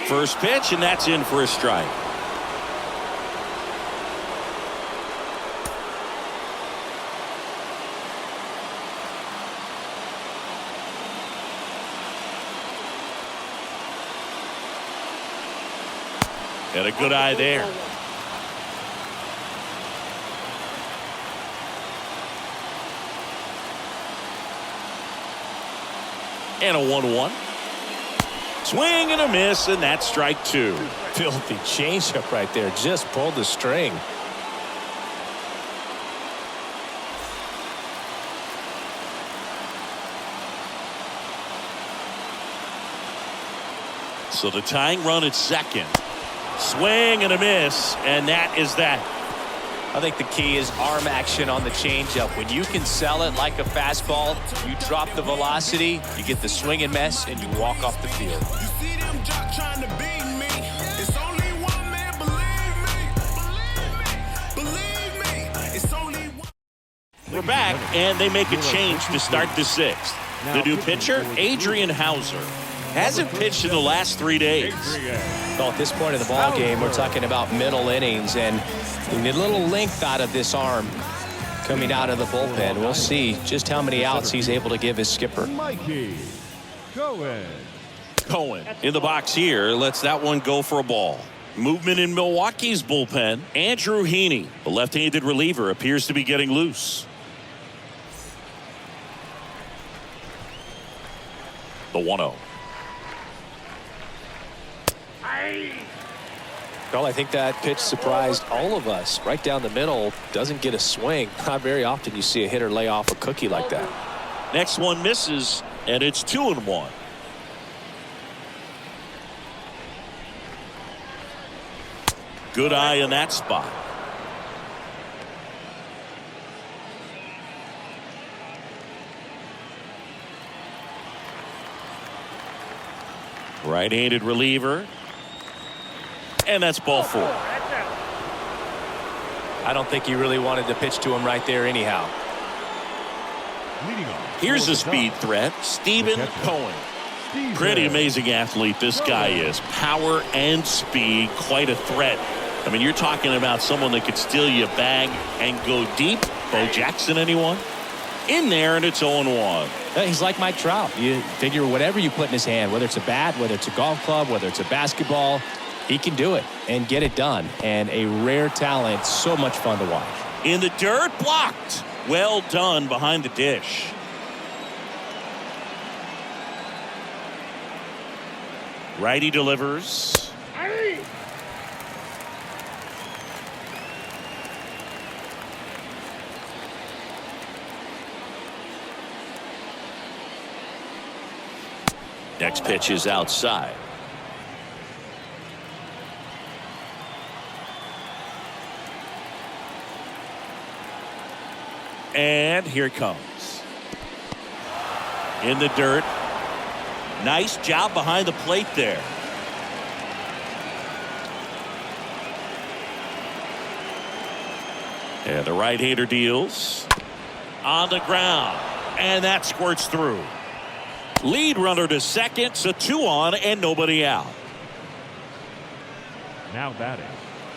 First pitch, and that's in for a strike. And a good eye there. And a 1-1. Swing and a miss, and that's strike 2. Filthy changeup right there. Just pulled the string. So the tying run at second. Swing and a miss, and that is that. I think the key is arm action on the changeup. When you can sell it like a fastball, you drop the velocity, you get the swing and miss, and you walk off the field. You see them jock trying to beat me. It's only one man, believe me. Believe me. It's only one. We're back, and they make a change to start the 6th. The new pitcher, Adrian Hauser, hasn't pitched in the last 3 days. Well, at this point in the ball game, we're talking about middle innings, and you need a little length out of this arm coming out of the bullpen. We'll see just how many outs he's able to give his skipper. Mikey Cohen. Cohen in the box here lets that one go for a ball. Movement in Milwaukee's bullpen. Andrew Heaney, the left-handed reliever, appears to be getting loose. The 1-0. Well, I think that pitch surprised all of us. Right down the middle, doesn't get a swing. Not very often you see a hitter lay off a cookie like that. Next one misses, and it's 2-1. Good eye in that spot. Right-handed reliever. And that's ball 4. That's out. I don't think he really wanted to pitch to him right there anyhow. Leading off. Here's for a the speed Dodgers, threat. Stephen the catcher, Cohen. Steven Pretty amazing athlete this guy is. Power and speed, quite a threat. I mean, you're talking about someone that could steal you a bag and go deep. Bo Jackson, anyone? In there, and it's 0-1. He's like Mike Trout. You figure whatever you put in his hand, whether it's a bat, whether it's a golf club, whether it's a basketball, he can do it and get it done. And a rare talent, so much fun to watch. In the dirt, blocked. Well done behind the dish. Righty delivers. Next pitch is outside. And here it comes. In the dirt. Nice job behind the plate there. And the right-hander deals. On the ground. And that squirts through. Lead runner to second, so 2 on and nobody out. Now batting.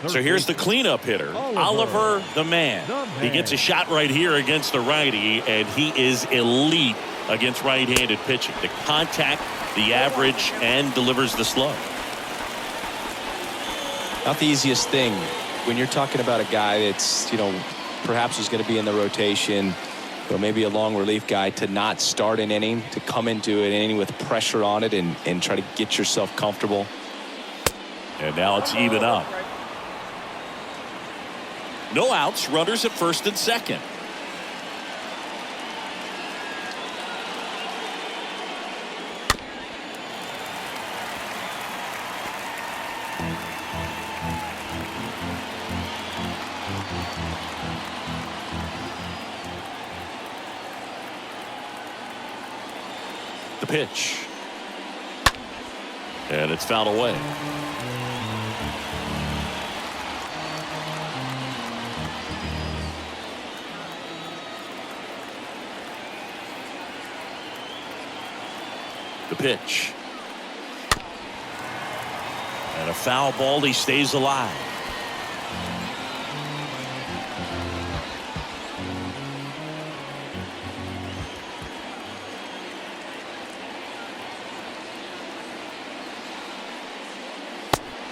So here's the cleanup hitter, Oliver the man. He gets a shot right here against the righty, and he is elite against right-handed pitching. The contact, the average, and delivers the slug. Not the easiest thing when you're talking about a guy that's, perhaps is going to be in the rotation, or maybe a long relief guy, to not start an inning, to come into an inning with pressure on it and try to get yourself comfortable. And now it's even up. No outs, runners at first and second. The pitch. And it's fouled away. The pitch. And a foul ball. He stays alive.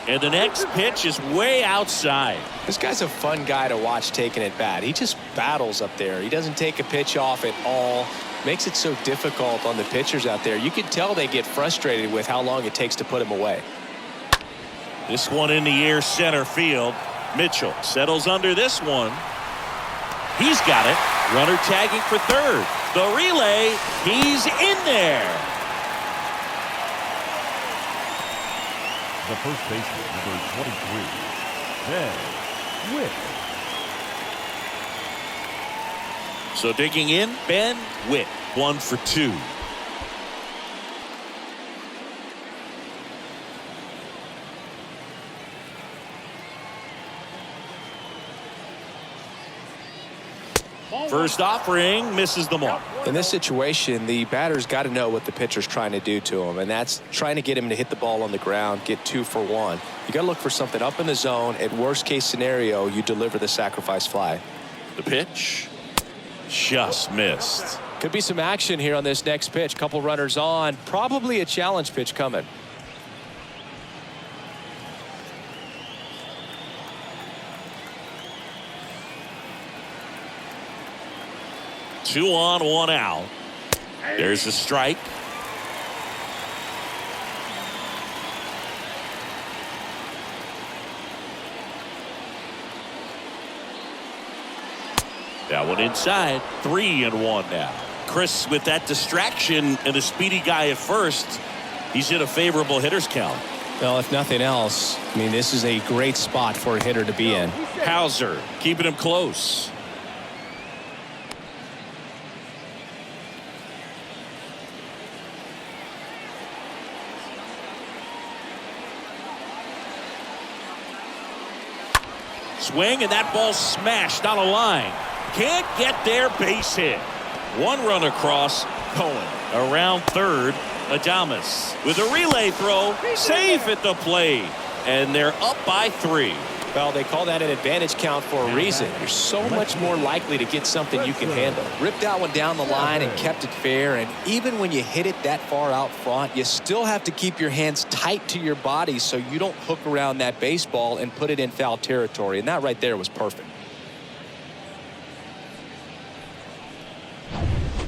And the next pitch is way outside. This guy's a fun guy to watch taking at bat. He just battles up there. He doesn't take a pitch off at all. Makes it so difficult on the pitchers out there. You can tell they get frustrated with how long it takes to put him away. This one in the air, center field. Mitchell settles under this one. He's got it. Runner tagging for third. The relay. He's in there. The first baseman, number 23, Ben Witt. So digging in, Ben Witt, 1 for 2. First offering misses the mark. In this situation, the batter's got to know what the pitcher's trying to do to him, and that's trying to get him to hit the ball on the ground, get 2 for 1. You got to look for something up in the zone. At worst case scenario, you deliver the sacrifice fly. The pitch just missed. Could be some action here on this next pitch. Couple runners on. Probably a challenge pitch coming. Two on, 1 out. There's a strike. That one inside. 3-1 now. Chris, with that distraction and a speedy guy at first, he's in a favorable hitter's count. Well, if nothing else, I mean, this is a great spot for a hitter to be in. Hauser keeping him close. Swing, and that ball smashed on a line. Can't get there, base hit. One run across, Cohen around third. Adames with a relay throw, safe at the plate, and they're up by 3. Well, they call that an advantage count for a reason. You're so much more likely to get something you can handle. Ripped that one down the line and kept it fair, and even when you hit it that far out front, you still have to keep your hands tight to your body so you don't hook around that baseball and put it in foul territory, and that right there was perfect.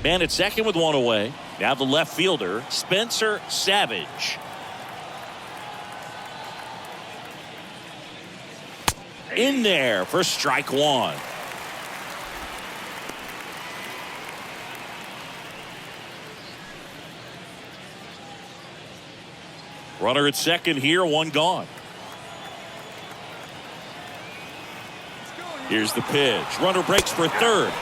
Man at second with one away. Now the left fielder, Spencer Savage. In there for strike one. Runner at second here, one gone. Here's the pitch. Runner breaks for third.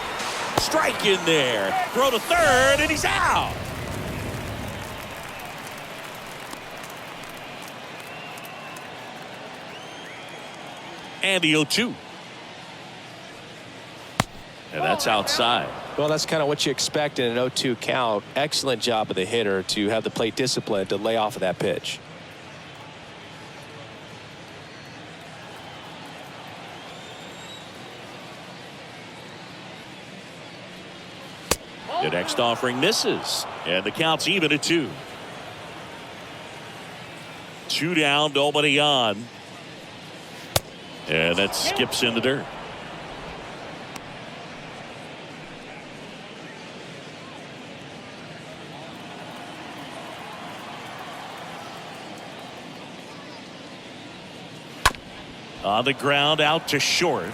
Strike in there. Throw to third, and he's out. And the 0-2. And that's outside. Well, that's kind of what you expect in an 0-2 count. Excellent job of the hitter to have the plate discipline to lay off of that pitch. The next offering misses, and the count's even at 2. 2 down, nobody on. And that skips in the dirt. On the ground, out to short.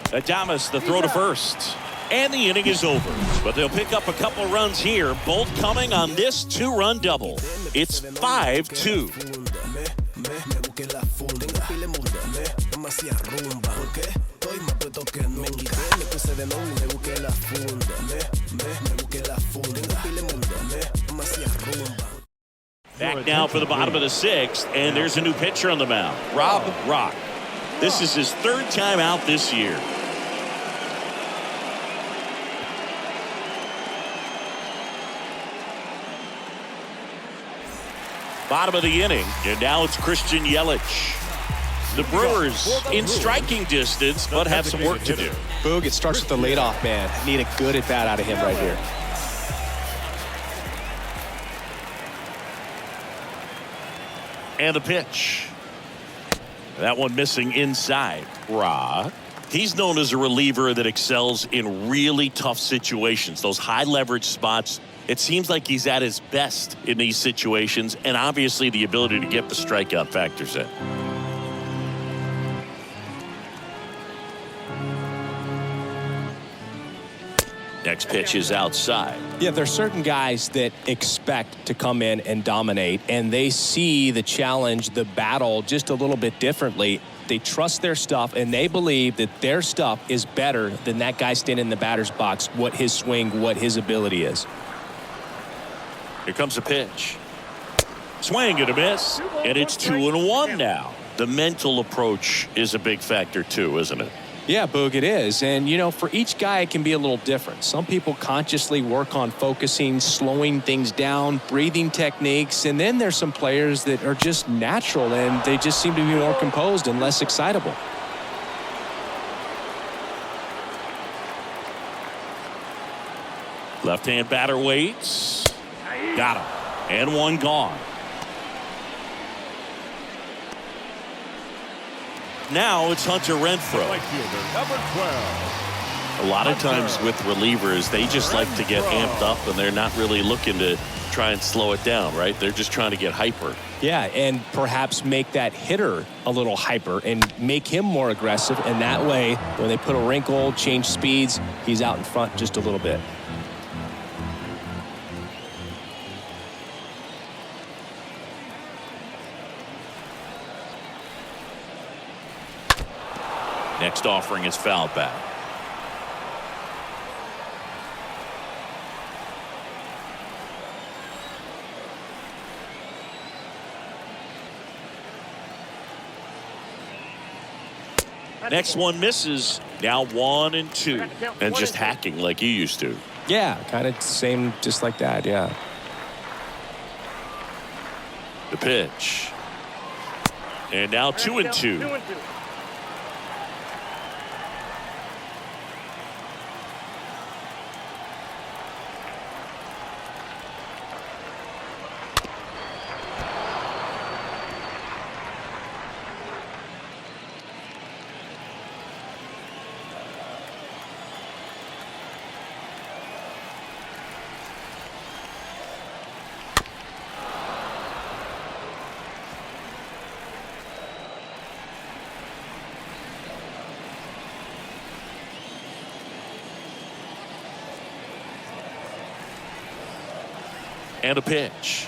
Adames, the throw to first. And the inning is over. But they'll pick up a couple runs here, both coming on this 2-run double. It's 5-2. Back now for the bottom of the 6th, and there's a new pitcher on the mound, Rob Rock. This is his 3rd time out this year. Bottom of the inning, and now it's Christian Yelich. The Brewers in striking distance, but have some work to do. Boog, it starts with the leadoff man. Need a good at bat out of him right here. And the pitch. That one missing inside. Rock. He's known as a reliever that excels in really tough situations, those high leverage spots. It seems like he's at his best in these situations, and obviously the ability to get the strikeout factors in. Next pitch is outside. Yeah, there's certain guys that expect to come in and dominate, and they see the challenge, the battle just a little bit differently. They trust their stuff, and they believe that their stuff is better than that guy standing in the batter's box, what his swing, what his ability is. Here comes a pitch. Swing and a miss, and it's 2-1 now. The mental approach is a big factor too, isn't it? Yeah, Boog, it is. And, you know, for each guy, it can be a little different. Some people consciously work on focusing, slowing things down, breathing techniques. And then there's some players that are just natural, and they just seem to be more composed and less excitable. Left-hand batter waits. Got him. And one gone. Now it's Hunter Renfroe. A lot of times with relievers, they just like to get amped up, and they're not really looking to try and slow it down, right? They're just trying to get hyper. Yeah, and perhaps make that hitter a little hyper and make him more aggressive. And that way, when they put a wrinkle, change speeds, he's out in front just a little bit. Next offering is fouled back. Next one misses. Now 1-2. And just hacking like you used to. Yeah, kind of same, just like that, yeah. The pitch. And now 2-2. 2-2. And a pitch.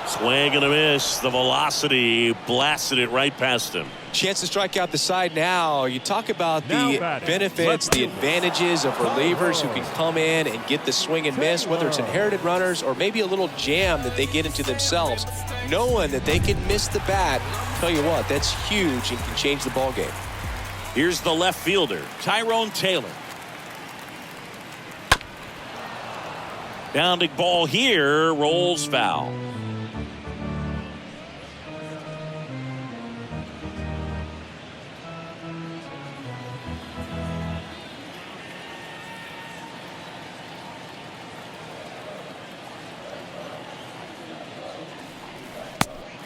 Swing and a miss. The velocity blasted it right past him. Chance to strike out the side now. You talk about Now the batting, benefits, left the field. advantages of relievers who can come in and get the swing and miss, whether it's inherited runners or maybe a little jam that they get into themselves. Knowing that they can miss the bat, tell you what, that's huge and can change the ball game. Here's the left fielder, Tyrone Taylor. Bounding ball here, rolls foul.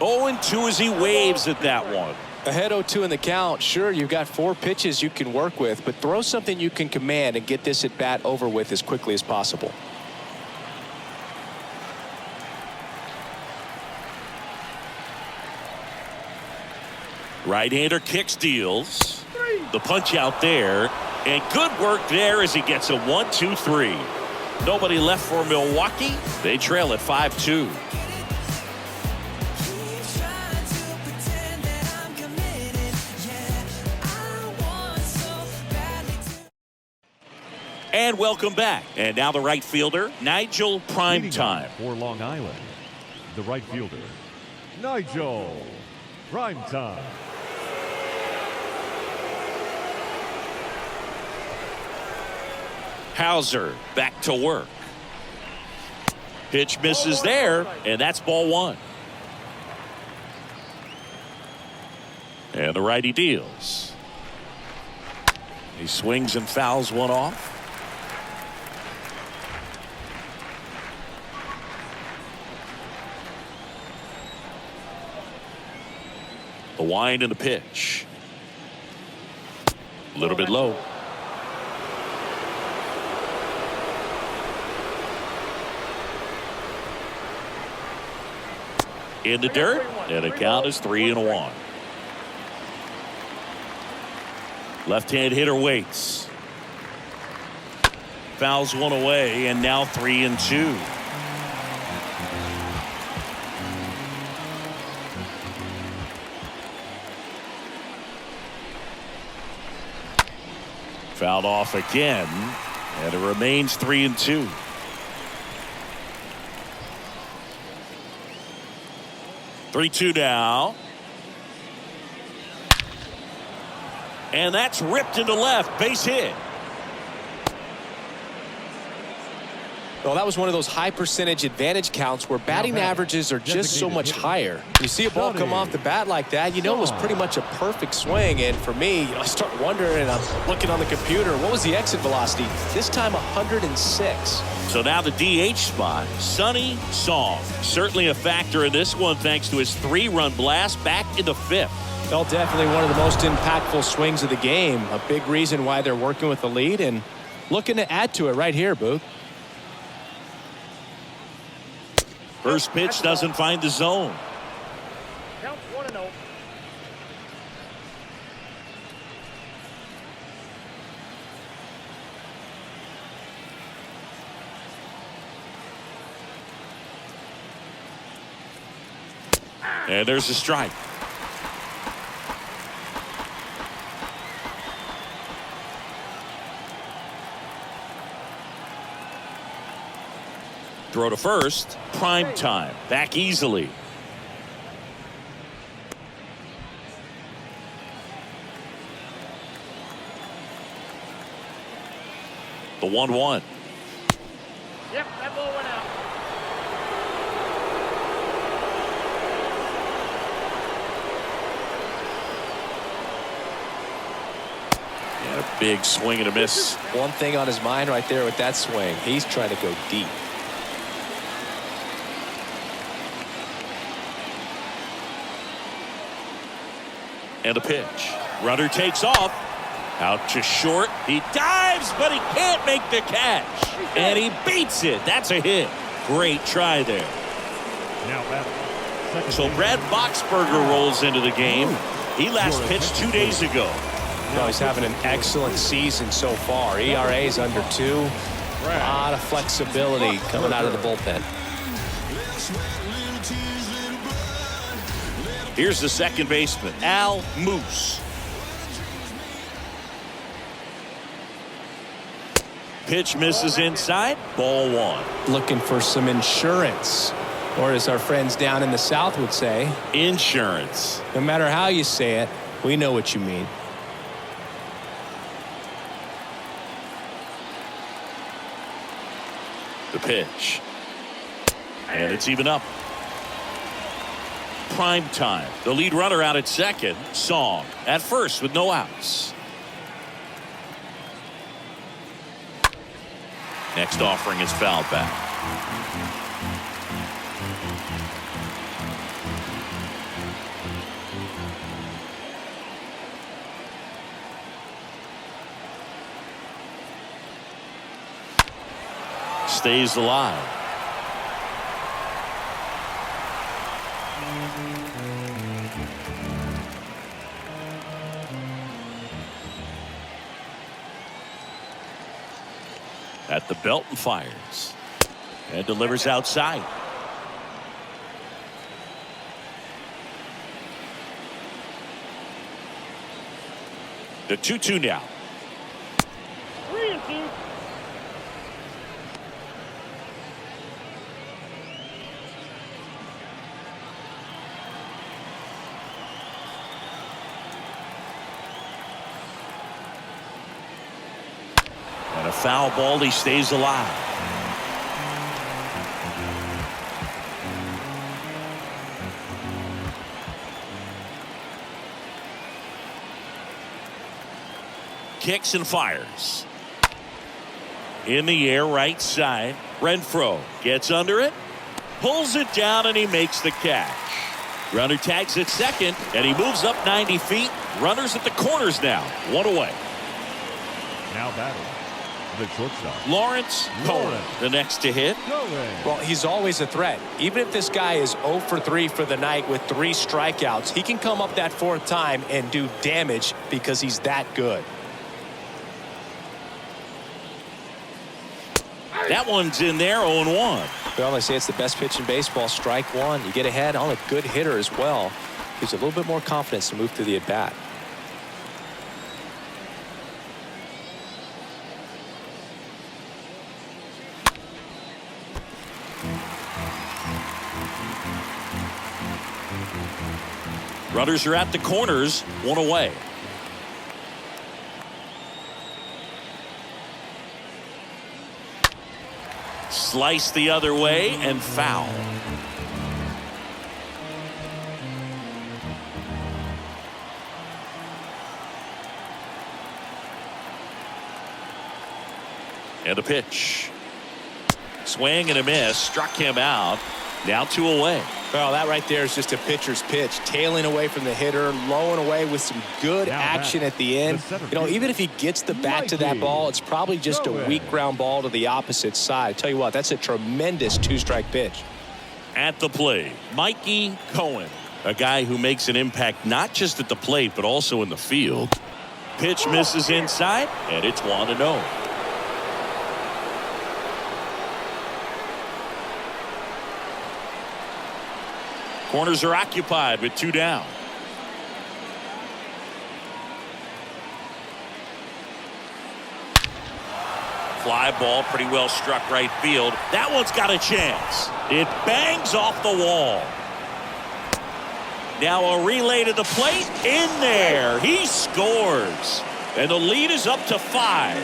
Oh, and 2 as he waves at that one. Ahead 0-2 in the count. Sure, you've got 4 pitches you can work with, but throw something you can command and get this at bat over with as quickly as possible. Right-hander kicks, deals. The punch out there. And good work there as he gets a 1-2-3. Nobody left for Milwaukee. They trail at 5-2. And welcome back. And now the right fielder, Nigel Primetime. For Long Island, the right fielder, Nigel Primetime. Hauser back to work. Pitch misses there, and that's ball 1. And the righty deals. He swings and fouls one off. The wind and the pitch. A little bit low. In the dirt, and the count is 3-1. Left-hand hitter waits. Fouls one away, and now 3-2. Fouled off again, and it remains 3-2. Three-two now. And that's ripped into left. Base hit. Well, that was one of those high percentage advantage counts where batting averages are just so much higher. You see a ball come off the bat like that, you know it was pretty much a perfect swing. And for me, I start wondering, and I'm looking on the computer, what was the exit velocity? This time 106. So now the DH spot, Sonny Song. Certainly a factor in this one thanks to his 3-run blast back in the 5th. Well, definitely one of the most impactful swings of the game. A big reason why they're working with the lead and looking to add to it right here, Booth. First pitch doesn't find the zone. Count 1-0. And there's a strike. Throw to first. Prime time. Back easily. The 1-1. Yep, that ball went out. And a big swing and a miss. One thing on his mind right there with that swing. He's trying to go deep. And a pitch. Runner takes off. Out to short. He dives, but he can't make the catch. And he beats it. That's a hit. Great try there. Now batting. So Brad Boxberger rolls into the game. He last pitched 2 days ago. Well, he's having an excellent season so far. ERA is under 2. A lot of flexibility coming out of the bullpen. Here's the second baseman, Al Moose. Pitch misses inside. Ball 1. Looking for some insurance. Or as our friends down in the South would say, Insurance. no matter how you say it, we know what you mean. The pitch. And it's even up. Prime time. The lead runner out at second. Song at first with no outs. Next offering is fouled back. Stays alive. At the belt and fires. And delivers outside. The 2-2 now. 3-2. And a foul ball. He stays alive. Kicks and fires. In the air, right side. Renfroe gets under it, pulls it down, and he makes the catch. Runner tags at second, and he moves up 90 feet. Runners at the corners now. 1 away. Now batting. The shortstop. Lawrence Cohen, the next to hit. Well, he's always a threat. Even if this guy is 0 for 3 for the night with 3 strikeouts, he can come up that 4th time and do damage because he's that good. That one's in there, 0-1. Well, they say it's the best pitch in baseball. Strike 1. You get ahead on a good hitter as well. Gives you a little bit more confidence to move through the at-bat. Runners are at the corners, 1 away. Slice the other way and foul. And a pitch. Swing and a miss. Struck him out. Now 2 away. Well, that right there is just a pitcher's pitch. Tailing away from the hitter, lowing away with some good action at the end. You know, even if he gets the bat to that ball, it's probably just a weak ground ball to the opposite side. I tell you what, that's a tremendous 2-strike pitch. At the plate, Mikey Cohen, a guy who makes an impact not just at the plate but also in the field. Pitch misses inside, and it's 1-0. Corners are occupied with 2 down. Fly ball pretty well struck right field. That one's got a chance. It bangs off the wall. Now a relay to the plate. In there. He scores. And the lead is up to 5.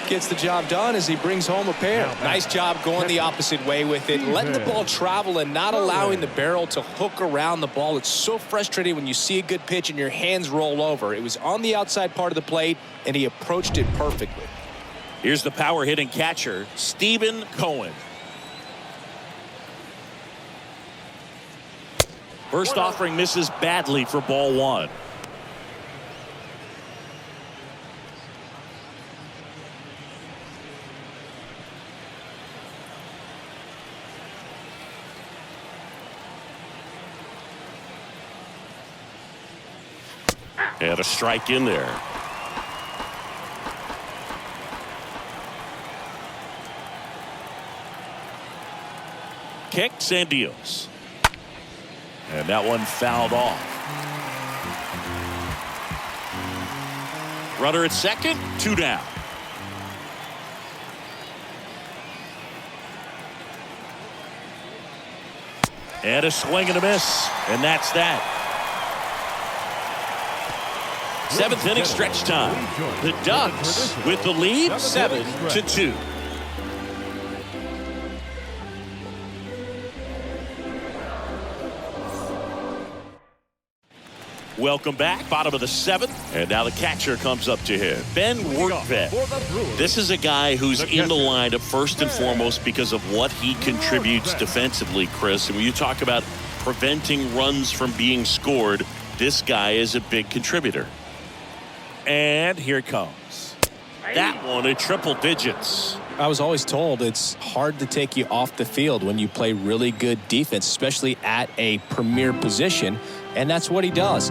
Gets the job done as he brings home a pair. Nice job going the opposite way with it. Letting the ball travel and not allowing the barrel to hook around the ball. It's so frustrating when you see a good pitch and your hands roll over. It was on the outside part of the plate, and he approached it perfectly. Here's the power hitting catcher, Stephen Cohen. First offering misses badly for ball one. And a strike in there. Kicks and deals. And that one fouled off. Runner at second, 2 down. And a swing and a miss. And that's that. 7th inning stretch time. The Ducks with the lead, 7-2. Welcome back. Bottom of the 7th. And now the catcher comes up to him. Ben Workvet. This is a guy who's in the lineup first and foremost because of what he contributes defensively, Chris. And when you talk about preventing runs from being scored, this guy is a big contributor. And here it comes. That one in triple digits. I was always told it's hard to take you off the field when you play really good defense, especially at a premier position, and that's what he does.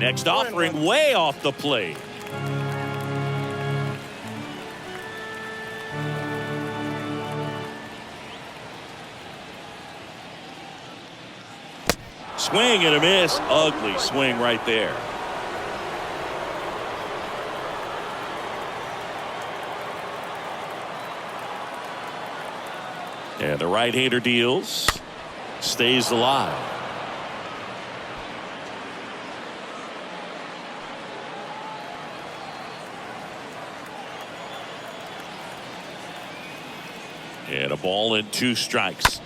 Next offering way off the plate. Swing and a miss. Ugly swing right there. And the right-hander deals. Stays alive. And a ball and 2 strikes.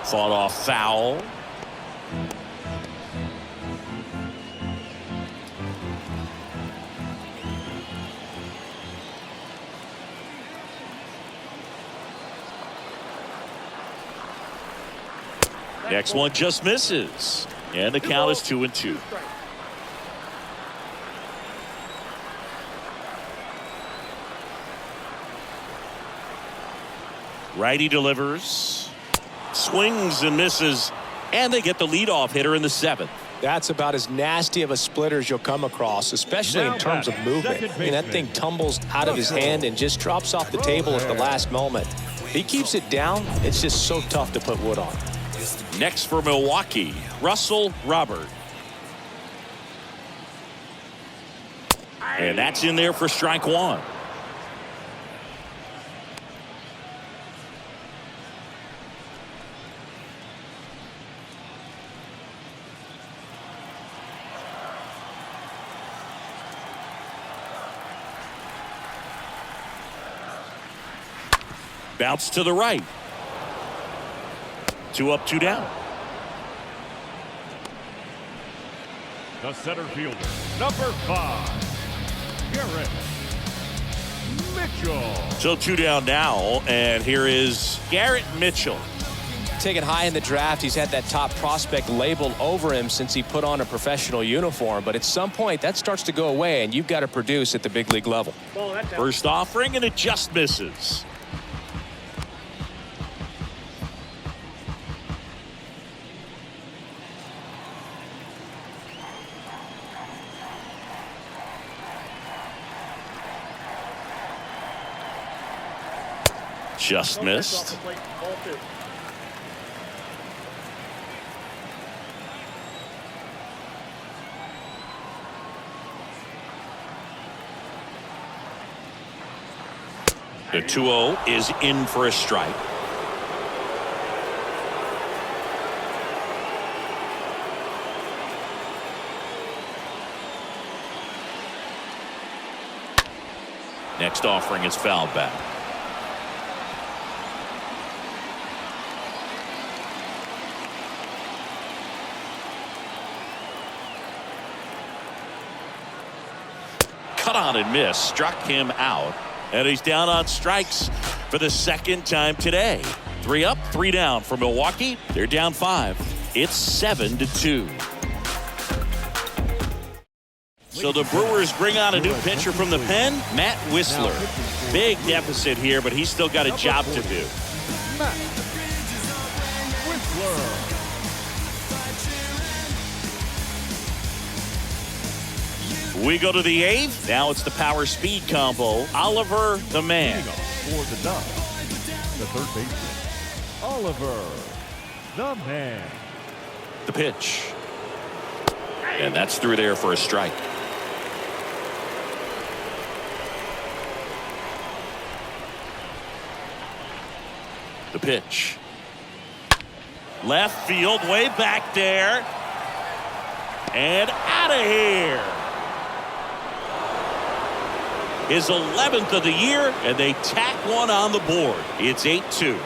Fought off foul. Next one just misses. And the count is 2-2. Righty delivers. Swings and misses. And they get the leadoff hitter in the 7th. That's about as nasty of a splitter as you'll come across, especially in terms of movement. I mean, that thing tumbles out of his hand and just drops off the table at the last moment. If he keeps it down, it's just so tough to put wood on. Next for Milwaukee, Russell Robert. And that's in there for strike 1. Bounce to the right. 2 up, 2 down. The center fielder, number 5, Garrett Mitchell. So 2 down now, and here is Garrett Mitchell. Taken high in the draft, he's had that top prospect labeled over him since he put on a professional uniform. But at some point, that starts to go away, and you've got to produce at the big league level. First offering, and it just misses. Just missed. The 2-0 is in for a strike. Next offering is fouled back. Cut on and miss. Struck him out. And he's down on strikes for the second time today. 3 up, 3 down for Milwaukee. They're down 5. It's 7-2. So the Brewers bring on a new pitcher from the pen, Matt Whistler. Big deficit here, but he's still got a job to do. Matt Whistler. We go to the 8th. Now it's the power speed combo. Oliver the man. For the Dubs, the third baseman, Oliver the man. The pitch. And that's through there for a strike. The pitch. Left field, way back there. And out of here. His 11th of the year, and they tack one on the board. It's 8-2.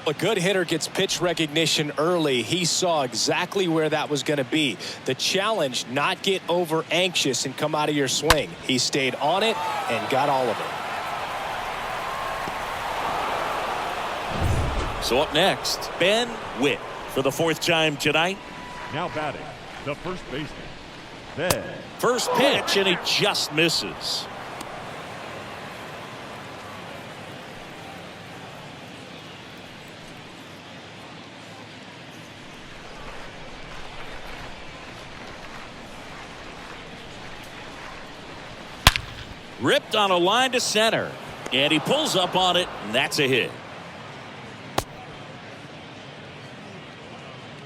A good hitter gets pitch recognition early. He saw exactly where that was going to be. The challenge, not get over anxious and come out of your swing. He stayed on it and got all of it. So up next, Ben Witt for the 4th time tonight. Now batting, the first baseman, Ben. First pitch, and he just misses. Ripped on a line to center, and he pulls up on it, and that's a hit.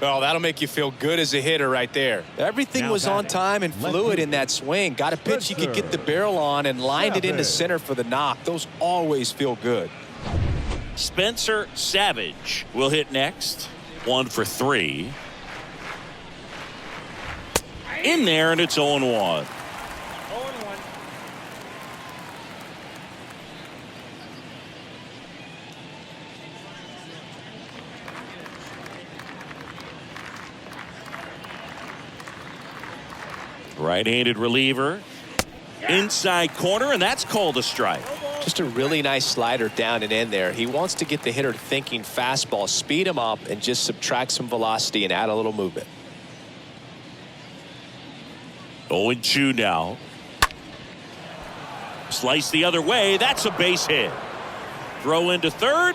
Well, that'll make you feel good as a hitter right there. Everything Now was on batting, time and fluid in that swing. Got a pitch you could get the barrel on and lined it into center for the knock. Those always feel good. Spencer Savage will hit next. 1 for 3. In there, and it's 0-1. Right-handed reliever. Inside corner, and that's called a strike. Just a really nice slider down and in there. He wants to get the hitter thinking fastball, speed him up, and just subtract some velocity and add a little movement. 0-2 now. Slice the other way. That's a base hit. Throw into third.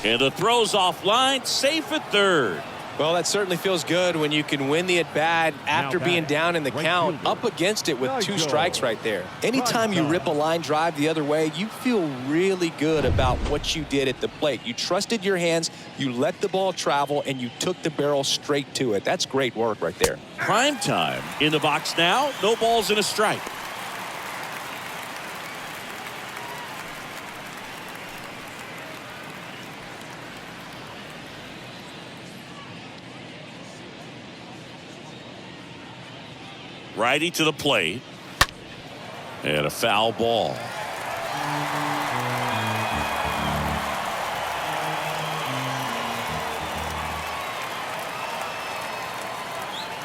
And the throw's offline. Safe at third. Well, that certainly feels good when you can win the at-bat after being down in the count, up against it with 2 strikes right there. Anytime you rip a line drive the other way, you feel really good about what you did at the plate. You trusted your hands, you let the ball travel, and you took the barrel straight to it. That's great work right there. Prime time in the box now. No balls and a strike. Righty to the plate. And a foul ball.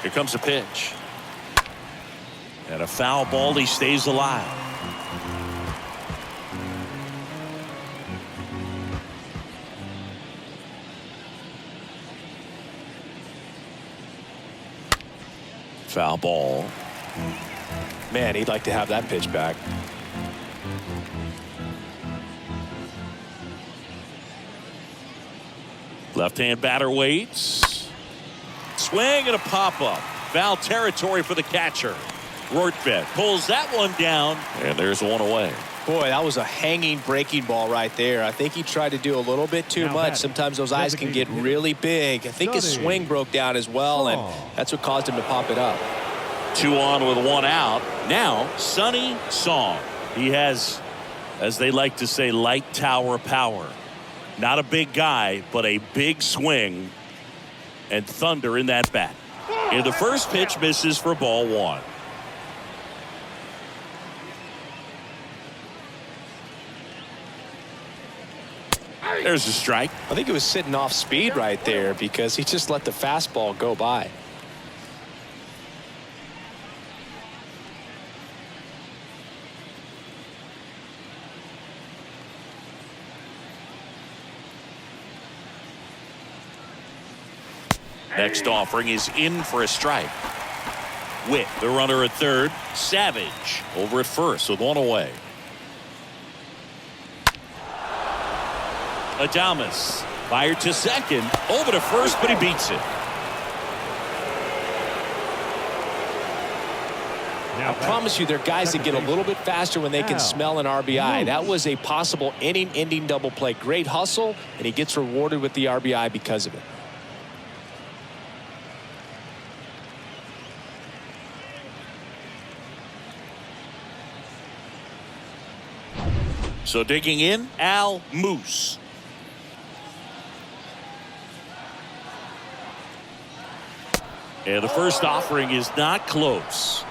Here comes a pitch. And a foul ball. He stays alive. Foul ball. Man, he'd like to have that pitch back. Left-hand batter waits. Swing and a pop-up. Foul territory for the catcher. Rortvedt pulls that one down, and there's one away. Boy, that was a hanging breaking ball right there. I think he tried to do a little bit too much. Sometimes those eyes can get really big. I think his swing broke down as well, and that's what caused him to pop it up. 2 on with 1 out. Now, Sonny Song. He has, as they like to say, light tower power. Not a big guy, but a big swing and thunder in that bat. And the first pitch misses for ball 1. There's a strike. I think it was sitting off speed right there because he just let the fastball go by. Next offering is in for a strike. Witt, the runner at third. Savage over at first with 1 away. Adames fired to second, over to first, but he beats it. I promise you, there are guys that get a little bit faster when they can smell an RBI. That was a possible inning-ending double play. Great hustle, and he gets rewarded with the RBI because of it. So digging in, Al Moose. And the first offering is not close.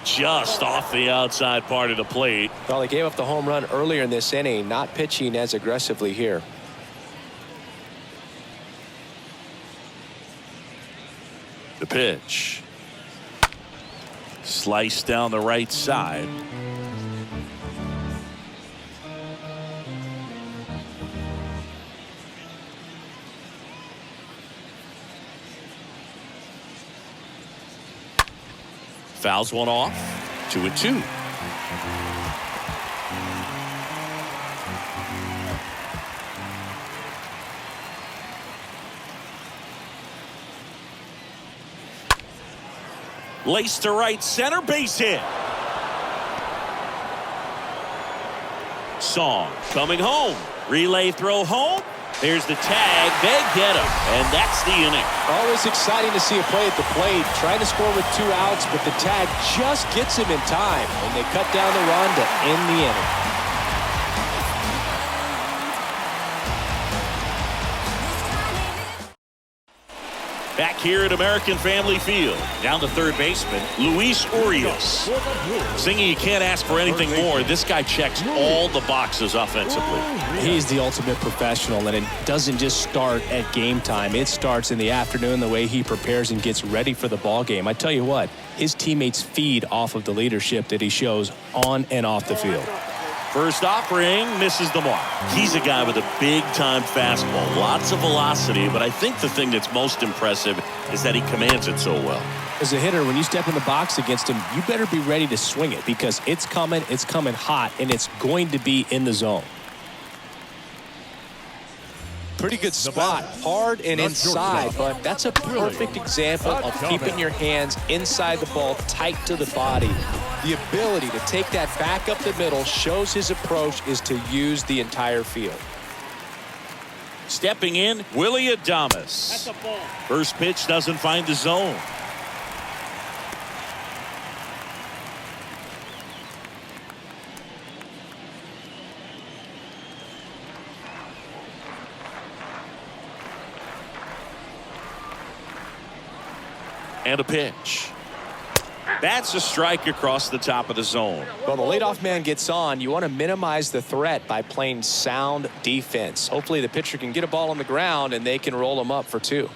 Just off the outside part of the plate. Well, they gave up the home run earlier in this inning, not pitching as aggressively here. The pitch. Sliced down the right side. Fouls one off. 2-2. Laced to right center, base hit. Song coming home. Relay throw home. There's the tag. They get him. And that's the inning. Always exciting to see a play at the plate. Trying to score with 2 outs, but the tag just gets him in time. And they cut down the run to end the inning. Back here at American Family Field. Down to third baseman, Luis Urias. Singing, you can't ask for anything more. This guy checks all the boxes offensively. He's the ultimate professional, and it doesn't just start at game time. It starts in the afternoon, the way he prepares and gets ready for the ball game. I tell you what, his teammates feed off of the leadership that he shows on and off the field. First offering misses the mark. He's a guy with a big-time fastball. Lots of velocity, but I think the thing that's most impressive is that he commands it so well. As a hitter, when you step in the box against him, you better be ready to swing it because it's coming hot, and it's going to be in the zone. Pretty good spot, hard and inside, but that's a perfect example of keeping your hands inside the ball, tight to the body. The ability to take that back up the middle shows his approach is to use the entire field. Stepping in, Willie Adames. First pitch doesn't find the zone. And a pitch. That's a strike across the top of the zone. Well, the leadoff man gets on. You want to minimize the threat by playing sound defense. Hopefully the pitcher can get a ball on the ground and they can roll him up for 2.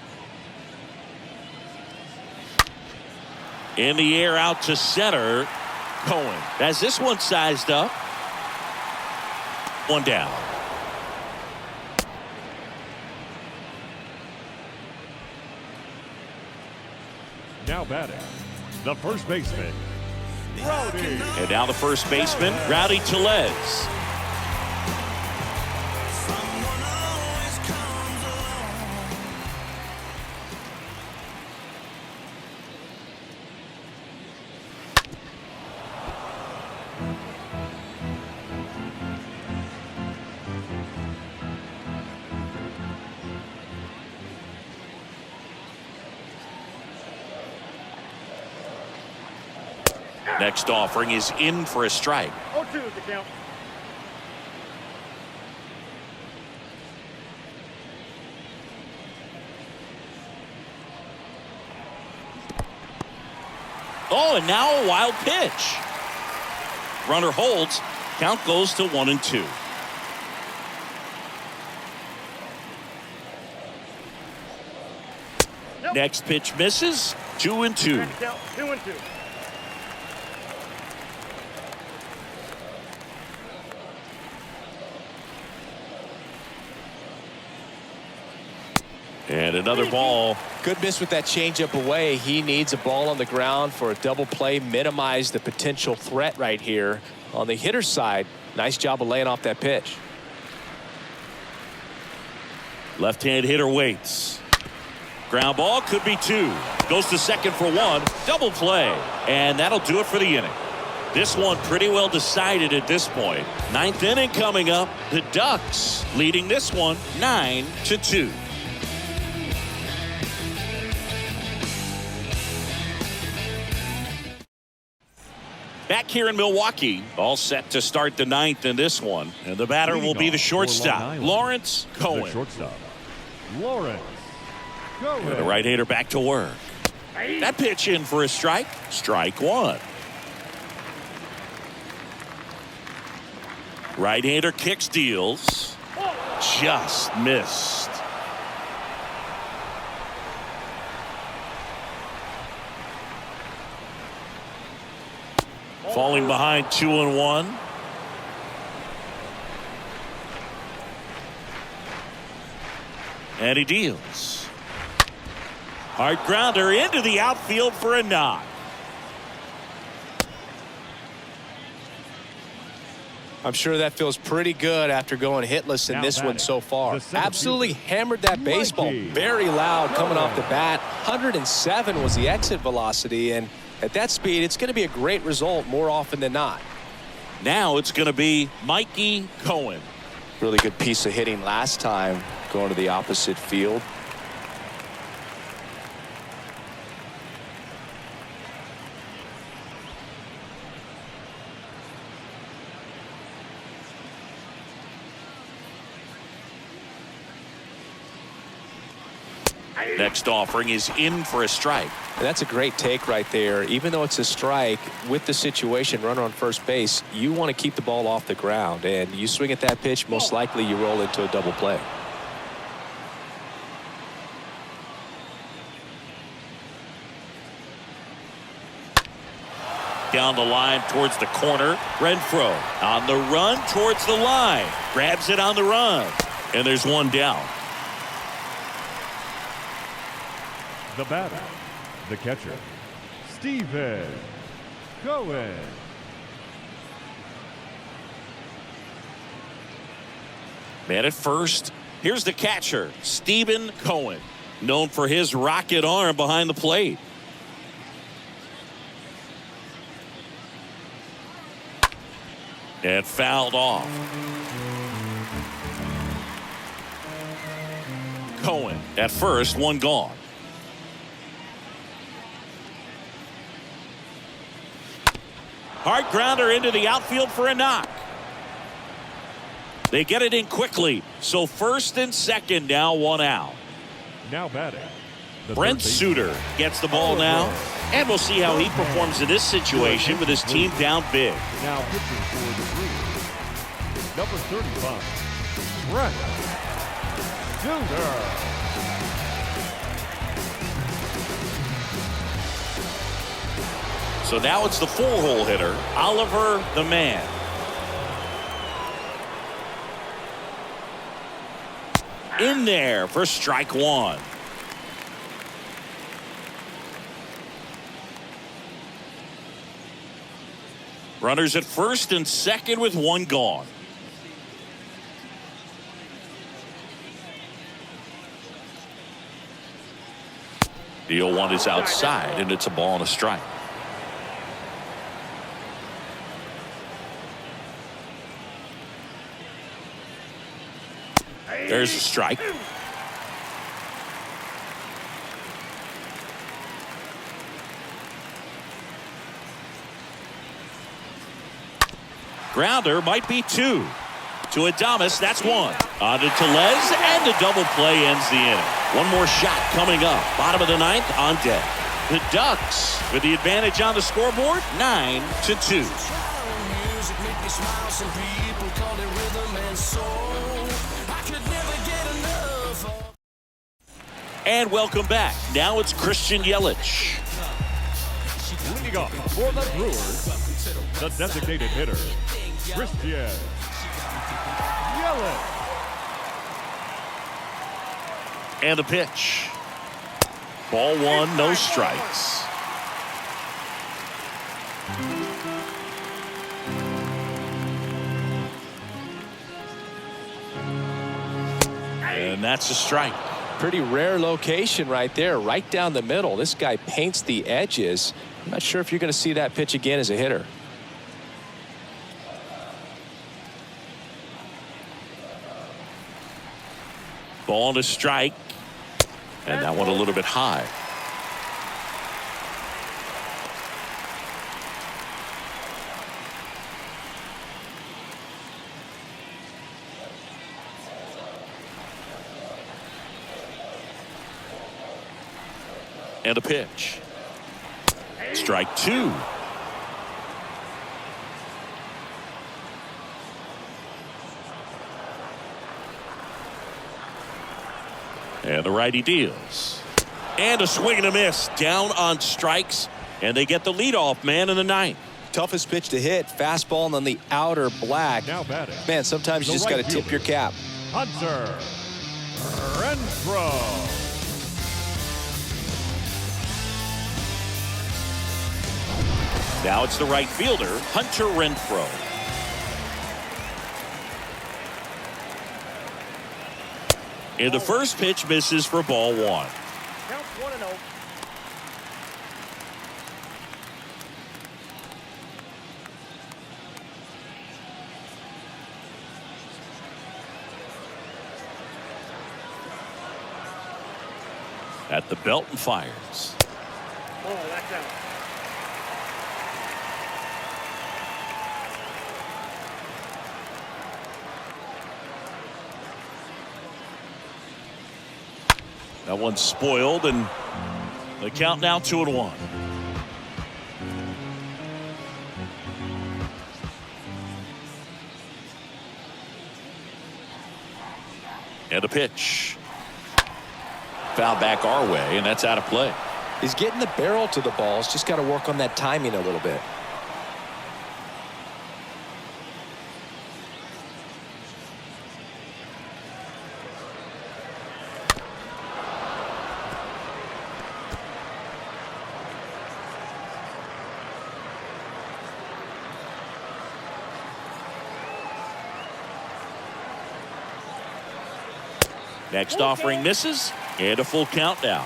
In the air out to center. Cohen has this one sized up. 1 down. Now batting, the first baseman, Rowdy. And now the first baseman, Rowdy Tellez. Next offering is in for a strike. 0-2 is the count. Oh, and now a wild pitch. Runner holds. Count goes to 1-2. Nope. Next pitch misses. 2-2. Count 2-2. And another ball. Good miss with that changeup away. He needs a ball on the ground for a double play. Minimize the potential threat right here. On the hitter's side, nice job of laying off that pitch. Left-hand hitter waits. Ground ball could be 2. Goes to second for 1. Double play. And that'll do it for the inning. This one pretty well decided at this point. 9th inning coming up. The Ducks leading this one 9-2. Back here in Milwaukee, all set to start the 9th in this one. And the batter will be the shortstop, Lawrence Cohen. The shortstop, Lawrence Cohen. And the right-hander back to work. That pitch in for a strike. Strike 1. Right-hander kicks, deals. Just missed. Falling behind 2-1. And he deals. Hard grounder into the outfield for a knock. I'm sure that feels pretty good after going hitless in Now this one batting, so far. the center Absolutely fielder, hammered that baseball. Mikey. Very loud coming off the bat. 107 was the exit velocity, and at that speed, it's going to be a great result more often than not. Now it's going to be Mikey Cohen. Really good piece of hitting last time going to the opposite field. Next offering is in for a strike. And that's a great take right there. Even though it's a strike, with the situation, runner on first base, you want to keep the ball off the ground. And you swing at that pitch, most likely you roll into a double play. Down the line towards the corner. Renfroe on the run towards the line. Grabs it on the run. And there's one down. The batter, the catcher, Stephen Cohen. Man at first. Here's the catcher, Stephen Cohen, known for his rocket arm behind the plate. And fouled off. Cohen at first, one gone. Hard grounder into the outfield for a knock. They get it in quickly. So first and second now, one out. Now batting, the Brent third baseman, Suter gets the ball now. And we'll see how he performs in this situation with his team down big. Now pitching for the Brewers, number 35, Brent Suter. So now it's the 4-hole hitter, Oliver the Man. In there for strike 1. Runners at first and second with one gone. The 0-1 is outside, and it's a ball and a strike. There's a strike. Grounder might be 2. To Adames, that's 1. On to Tellez, and the double play ends the inning. One more shot coming up. Bottom of the 9th on deck. The Ducks with the advantage on the scoreboard, 9-2. And welcome back. Now it's Christian Yelich. Leading off for the Brewers, the designated hitter, Christian Yelich. And a pitch. Ball 1, no strikes. And that's a strike. Pretty rare location right there, right down the middle. This guy paints the edges. I'm not sure if you're going to see that pitch again as a hitter. Ball and a strike. And that one a little bit high. And a pitch. Strike 2. And the righty deals. And a swing and a miss. Down on strikes. And they get the leadoff man in the 9th. Toughest pitch to hit. Fastball on the outer black. Now batting. Man, sometimes you just got to tip your cap. Hunter Renfroe. Now it's the right fielder, Hunter Renfroe. And the first pitch misses for ball 1. Count 1-0. At the belt and fires. Oh, that's out. That one's spoiled, and the count now 2-1. And a pitch. Foul back our way, and that's out of play. He's getting the barrel to the balls. Just got to work on that timing a little bit. Next offering misses, and a full count now.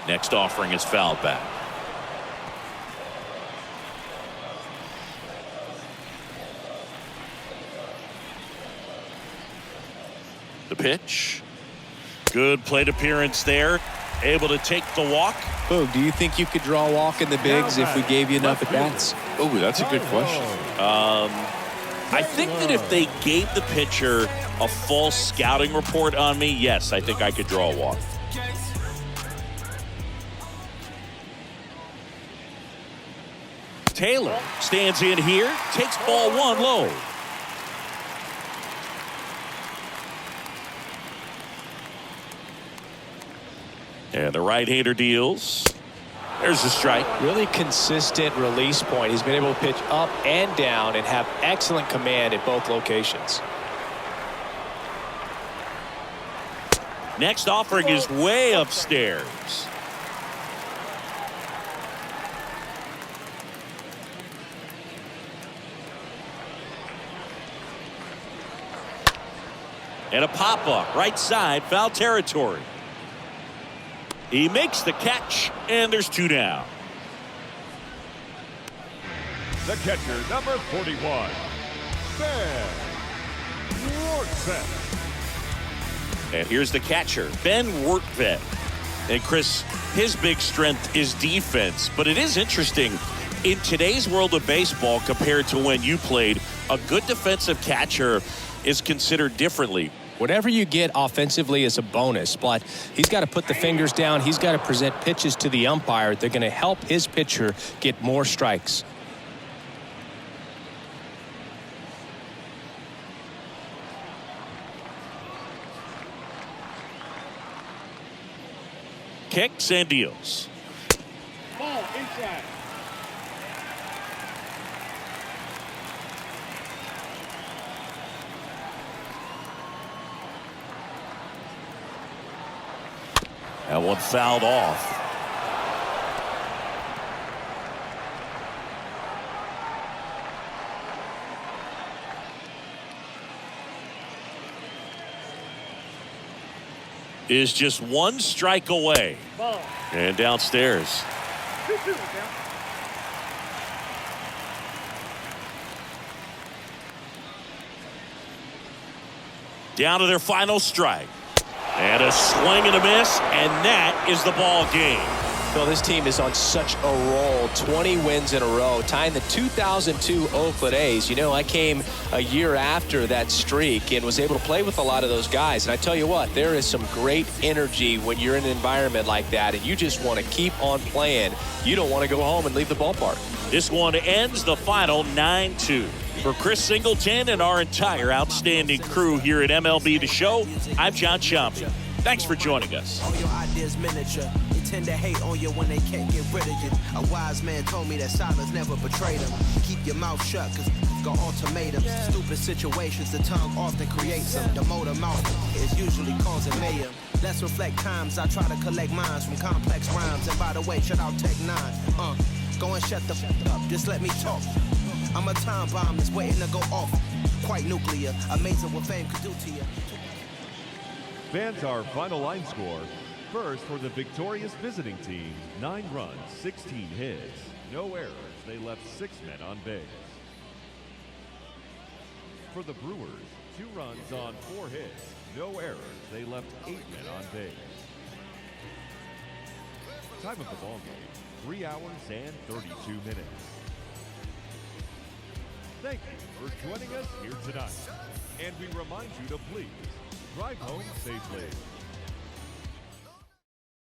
Next offering is fouled back. The pitch. Good plate appearance there. Able to take the walk. Oh, do you think you could draw a walk in the bigs if we gave you enough at-bats? Oh, that's a good question. I think that if they gave the pitcher a false scouting report on me, yes, I think I could draw a walk. Taylor stands in here, takes ball 1 low. And the right-hander deals. There's the strike. Really consistent release point. He's been able to pitch up and down and have excellent command at both locations. Next offering is way upstairs. And a pop-up right side, foul territory. He makes the catch, and there's 2 down. The catcher, number 41, Ben Rortvedt. And here's the catcher, Ben Rortvedt. And Chris, his big strength is defense. But it is interesting, in today's world of baseball compared to when you played, a good defensive catcher is considered differently. Whatever you get offensively is a bonus, but he's got to put the fingers down. He's got to present pitches to the umpire. They're going to help his pitcher get more strikes. Kicks and deals. Ball inside. That one fouled off. Is just 1 strike away. Ball. And downstairs. 2-2 count. Down to their final strike. And a swing and a miss, and that is the ball game. Phil, this team is on such a roll. 20 wins in a row, tying the 2002 Oakland A's. You know, I came a year after that streak and was able to play with a lot of those guys. And I tell you what, there is some great energy when you're in an environment like that, and you just want to keep on playing. You don't want to go home and leave the ballpark. This one ends the final 9-2. For Chris Singleton and our entire outstanding crew here at MLB The Show, I'm John Sciambi. Thanks for joining us. All your ideas miniature. They tend to hate on you when they can't get rid of you. A wise man told me that silence never betrayed them. Keep your mouth shut, cause got ultimatums. Stupid situations, the tongue often creates them. The motor mouth is usually causing mayhem. Let's reflect times I try to collect minds from complex rhymes. And by the way, shut out Tech 9. Go and shut the f up, just let me talk. I'm a time bomb that's waiting to go off. Quite nuclear, amazing what fame could do to you. Fans, our final line score. First, for the victorious visiting team, 9 runs, 16 hits, no errors. They left 6 men on base. For the Brewers, 2 runs on 4 hits, no errors. They left 8 men on base. Time of the ball game, 3 hours and 32 minutes. Thank you for joining us here tonight. And we remind you to please drive home safely.